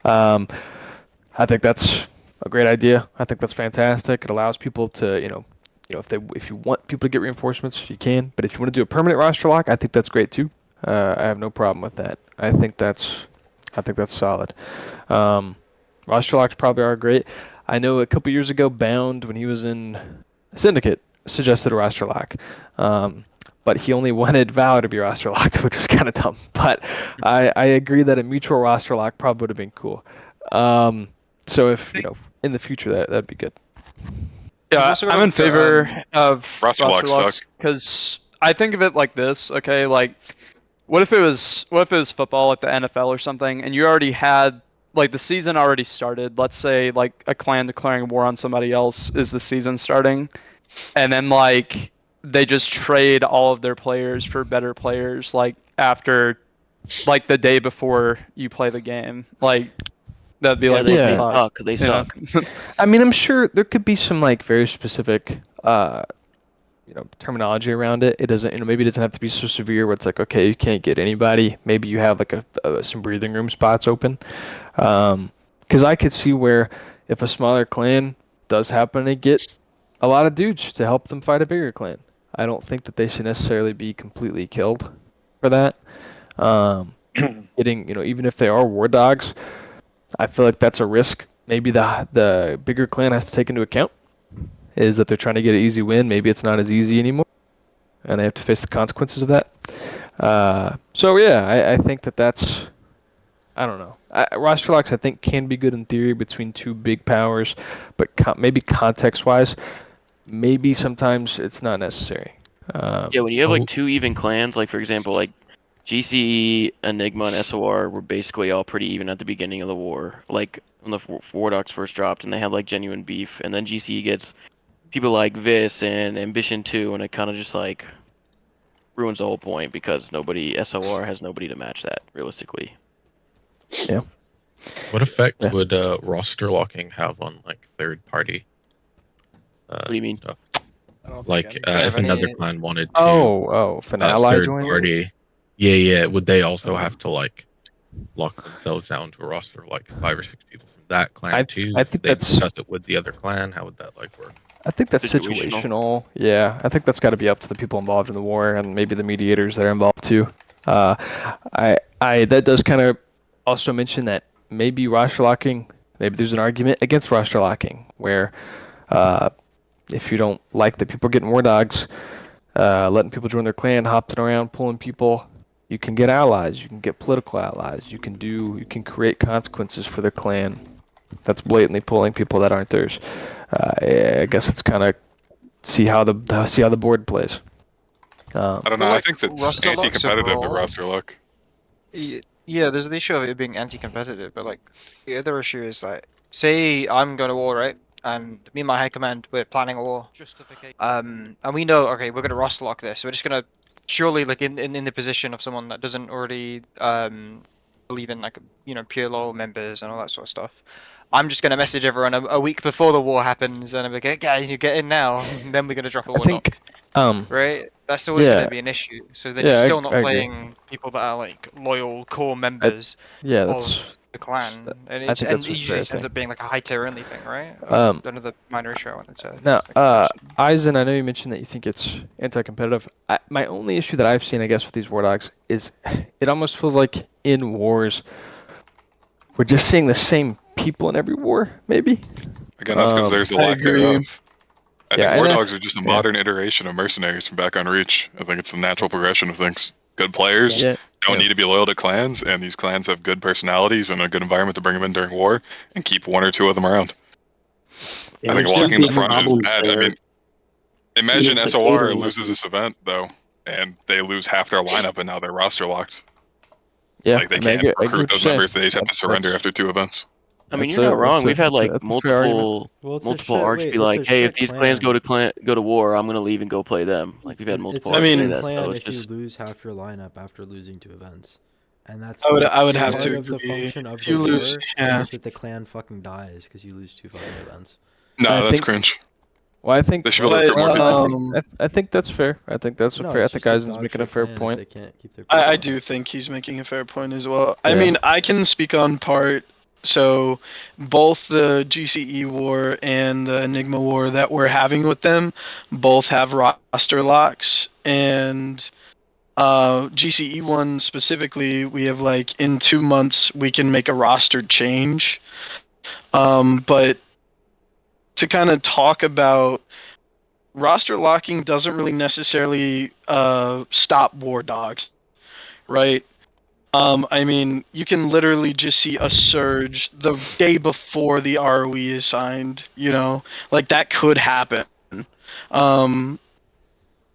I think that's a great idea. I think that's fantastic. It allows people to, if you want people to get reinforcements, you can. But if you want to do a permanent roster lock, I think that's great too. I have no problem with that. I think that's solid. Roster locks probably are great. I know a couple years ago, Bound, when he was in Syndicate, suggested a roster lock. But he only wanted Valor to be roster locked, which was kind of dumb. But I agree that a mutual roster lock probably would have been cool. So if, in the future, that'd be good. Yeah, I'm in favor of roster locks because I think of it like this. Okay, like what if it was football, like the NFL or something, and you already had like the season already started. Let's say like a clan declaring war on somebody else is the season starting, and then like they just trade all of their players for better players like after like the day before you play the game. Like that'd be like they suck. They suck. I mean, I'm sure there could be some like very specific terminology around it. It doesn't, maybe it doesn't have to be so severe where it's like, okay, you can't get anybody. Maybe you have like some breathing room spots open. Because I could see where if a smaller clan does happen to get a lot of dudes to help them fight a bigger clan, I don't think that they should necessarily be completely killed for that. Getting, even if they are war dogs, I feel like that's a risk. Maybe the bigger clan has to take into account is that they're trying to get an easy win. Maybe it's not as easy anymore, and they have to face the consequences of that. So yeah, I think that's I don't know. Roster locks, I think, can be good in theory between two big powers, but maybe context-wise, maybe sometimes it's not necessary. Yeah, when you have like two even clans, like for example, like GCE, Enigma, and SOR were basically all pretty even at the beginning of the war. Like when the War Dogs first dropped, and they had like genuine beef, and then GCE gets people like Vis and Ambition 2, and it kind of just like ruins the whole point because SOR has nobody to match that realistically. Yeah. What effect would roster locking have on like third party? What do you mean? Stuff? Like if another clan wanted to if an ally third joins? party, yeah, would they also have to like lock themselves down to a roster of like 5 or 6 people from that clan too? I think they that's discuss it with the other clan. How would that like work? I think that's situational. Yeah, I think that's got to be up to the people involved in the war and maybe the mediators that are involved too. That does kind of also mention that maybe roster locking. Maybe there's an argument against roster locking where if you don't like that people are getting war dogs, letting people join their clan, hopping around, pulling people, you can get allies. You can get political allies. You can create consequences for the clan that's blatantly pulling people that aren't theirs. I guess it's kind of see how the board plays. I don't know. I think that's anti-competitive, the roster lock. Yeah, there's the issue of it being anti-competitive, but like the other issue is like, say I'm going to war, right? And me and my high command, we're planning a war. And we know, okay, we're gonna roster lock this. We're just gonna surely like in the position of someone that doesn't already believe in like pure loyal members and all that sort of stuff. I'm just gonna message everyone a week before the war happens, and I'm like, hey, guys, you get in now. And then we're gonna drop a war lock. Right? That's always gonna be an issue. So then you're still not playing people that are like loyal core members of the clan, and it usually ends up being like a high tier only thing, right? Another minor issue I wanted to. Now, Eisen, I know you mentioned that you think it's anti-competitive. My only issue that I've seen, I guess, with these war dogs is it almost feels like in wars we're just seeing the same people in every war, maybe. Again, that's because there's a lack thereof. I think war dogs are just a modern yeah. iteration of mercenaries from back on Reach. I think it's the natural progression of things. Good players don't need to be loyal to clans, and these clans have good personalities and a good environment to bring them in during war and keep 1 or 2 of them around. I think locking the front is bad. I mean, imagine SOR loses this event, though, and they lose half their lineup, and now they're roster locked. Yeah, like they can't recruit those members. They just have to surrender after 2 events. I mean, you're not wrong. We've had like multiple arcs be like, "Hey, if these clans go to war, I'm gonna leave and go play them." Like we've had multiple. It's say a that, plan so if just... you lose half your lineup after losing 2 events, and that's I would have part to of the agree. function of If the you war lose, is that the clan fucking dies because you lose 2 fucking events. No, that's cringe. Well, I think they should be able to recruit more people. I think that's fair. I think that's fair. I think Eisen's making a fair point. They can't keep their I do think he's making a fair point as well. I mean, I can speak on part. So, both the GCE war and the Enigma war that we're having with them, both have roster locks. And GCE one specifically, we have like in 2 months we can make a roster change. But to kind of talk about roster locking doesn't really necessarily stop war dogs, right? I mean, you can literally just see a surge the day before the ROE is signed, like that could happen.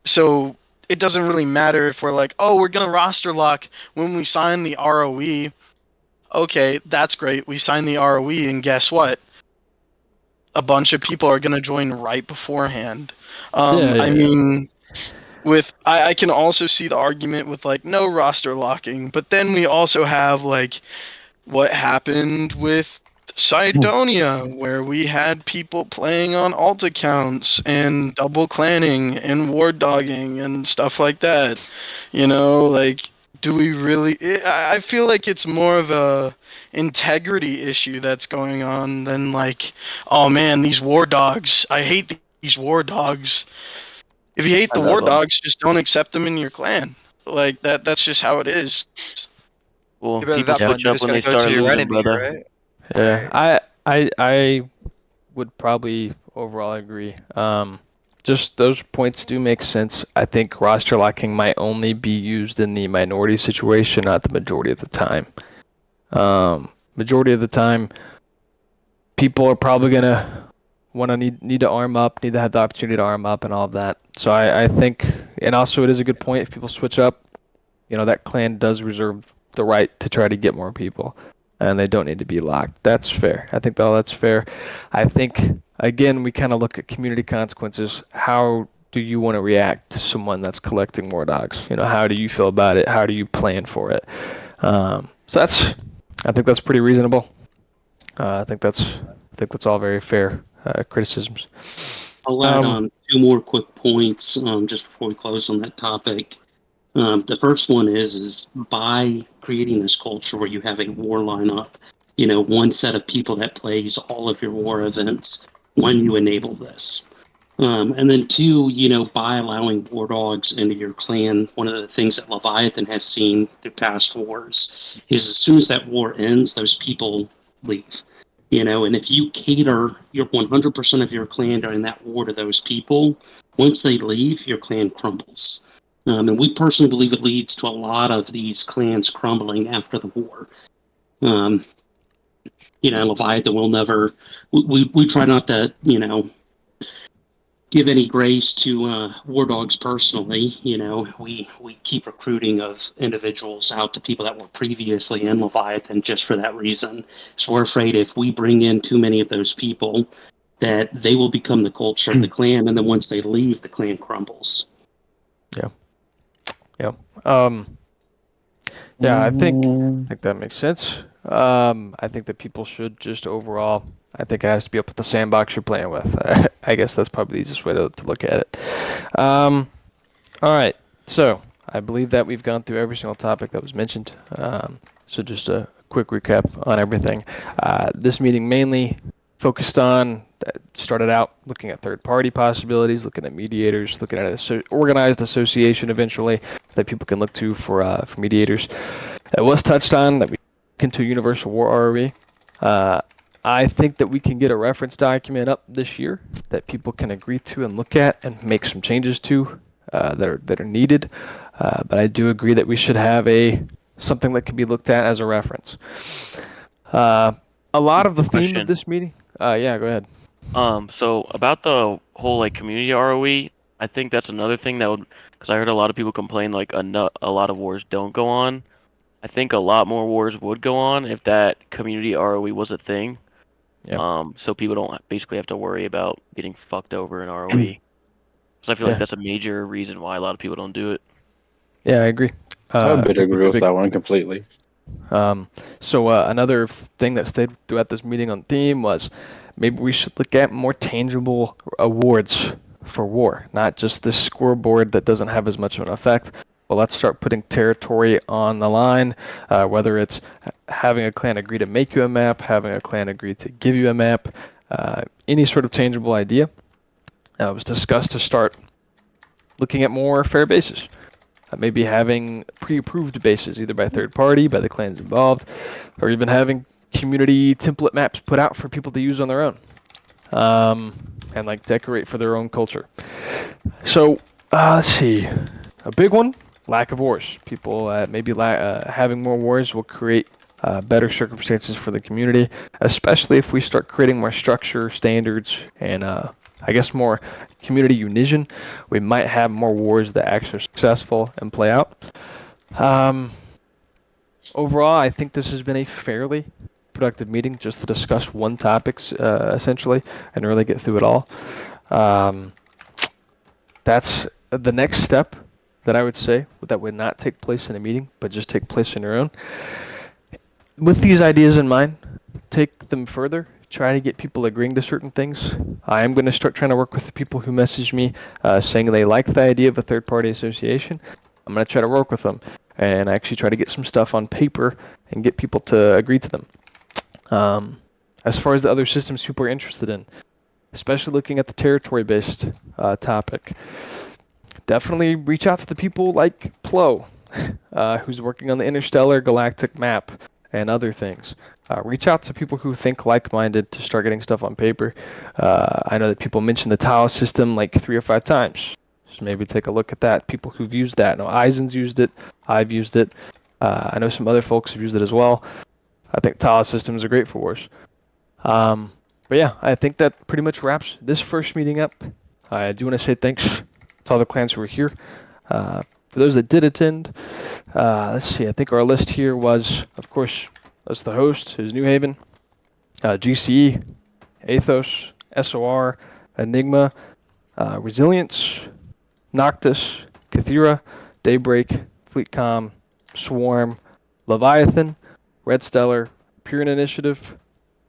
So it doesn't really matter if we're like, oh, we're going to roster lock when we sign the ROE. Okay, that's great. We sign the ROE, and guess what? A bunch of people are going to join right beforehand. I mean... I can also see the argument with like no roster locking, but then we also have like what happened with Cydonia, where we had people playing on alt accounts and double clanning and ward dogging and stuff like that. Like, do we really? I feel like it's more of a integrity issue that's going on than like, oh man, these war dogs. I hate these war dogs. If you hate the war dogs, just don't accept them in your clan. Like that's just how it is. Well, people switch up when they start losing, brother. Right? Yeah, I would probably overall agree. Just those points do make sense. I think roster locking might only be used in the minority situation, not the majority of the time. Majority of the time, people are probably gonna want to need to arm up, need to have the opportunity to arm up and all of that. So I think, and also it is a good point if people switch up, that clan does reserve the right to try to get more people, and they don't need to be locked. That's fair. I think all that's fair. I think again we kind of look at community consequences. How do you want to react to someone that's collecting more dogs? How do you feel about it? How do you plan for it? So I think that's pretty reasonable. I think that's all very fair criticisms. I'll add on two more quick points just before we close on that topic. The first one is by creating this culture where you have a war lineup, one set of people that plays all of your war events when you enable this. And then two, by allowing war dogs into your clan, one of the things that Leviathan has seen through past wars is as soon as that war ends, those people leave. And if you cater your 100% of your clan during that war to those people, once they leave, your clan crumbles. And we personally believe it leads to a lot of these clans crumbling after the war. Leviathan will never. We try not to, give any grace to war dogs personally. We keep recruiting of individuals out to people that were previously in Leviathan just for that reason. So we're afraid if we bring in too many of those people, that they will become the culture of the clan, and then once they leave, the clan crumbles. Yeah. I think that makes sense. I think that people should just overall, I think it has to be up with the sandbox you're playing with. I guess that's probably the easiest way to look at it. All right. So I believe that we've gone through every single topic that was mentioned. So just a quick recap on everything. This meeting mainly focused on, started out looking at third-party possibilities, looking at mediators, looking at an organized association eventually that people can look to for mediators. It was touched on that we look into Universal War ROE. I think that we can get a reference document up this year that people can agree to and look at and make some changes to that are needed. But I do agree that we should have something that can be looked at as a reference. A lot of the theme of this meeting. Yeah, go ahead. So about the whole community ROE, I think that's another thing that would, because I heard a lot of people complain a lot of wars don't go on. I think a lot more wars would go on if that community ROE was a thing. Yeah. So people don't basically have to worry about getting fucked over in ROE. Because I feel like that's a major reason why a lot of people don't do it. Yeah, I agree. I would agree with that one completely. So another thing that stayed throughout this meeting on theme was maybe we should look at more tangible awards for war, not just this scoreboard that doesn't have as much of an effect. Well, let's start putting territory on the line, whether it's having a clan agree to make you a map, having a clan agree to give you a map, any sort of tangible idea. It was discussed to start looking at more fair bases. Maybe having pre-approved bases, either by third party, by the clans involved, or even having community template maps put out for people to use on their own, and decorate for their own culture. So let's see, a big one: lack of wars. People maybe having more wars will create better circumstances for the community, especially if we start creating more structure, standards, and I guess more community unition. We might have more wars that actually are successful and play out. Overall, I think this has been a fairly productive meeting just to discuss one topic, essentially, and really get through it all. That's the next step that I would say that would not take place in a meeting, but just take place on your own. With these ideas in mind, take them further. Try to get people agreeing to certain things. I am going to start trying to work with the people who message me saying they liked the idea of a third-party association. I'm going to try to work with them and actually try to get some stuff on paper and get people to agree to them. As far as the other systems people are interested in, especially looking at the territory-based topic, definitely reach out to the people like Plo, who's working on the Interstellar Galactic map and other things. Reach out to people who think like-minded to start getting stuff on paper. I know that people mentioned the tile system 3 or 5 times. So maybe take a look at that. People who've used that. I know Eisen's used it. I've used it. I know some other folks have used it as well. I think tile systems are great for wars. But yeah, I think that pretty much wraps this first meeting up. I do want to say thanks to all the clans who were here. For those that did attend, let's see, I think our list here was, of course, as the host, is New Haven, GCE, Athos, SOR, Enigma, Resilience, Noctis, Cathera, Daybreak, Fleetcom, Swarm, Leviathan, Red Stellar, Purian Initiative,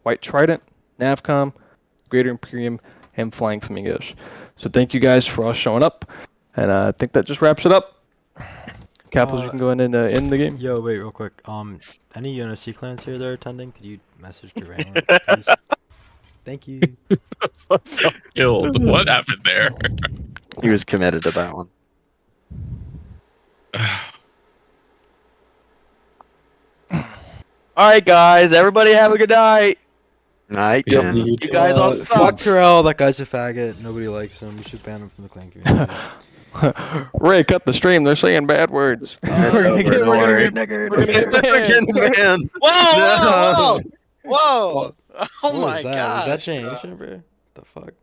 White Trident, Navcom, Greater Imperium, and Flying Flamingos. So thank you guys for all showing up, and I think that just wraps it up. Capitals, you can go in and end the game. Yo, wait, real quick. Any UNSC clans here that are attending? Could you message Durant, please? Thank you. Killed. What happened there? He was committed to that one. All right, guys. Everybody have a good night. Night, Yep. Jen. You guys all suck. Fuck Terrell, that guy's a faggot. Nobody likes him. We should ban him from the clan community. Ray, cut the stream. They're saying bad words. We're gonna get freaking man. Whoa! Whoa! Whoa! Oh What my was that? god! Was that Jane Ancient, bro? The fuck?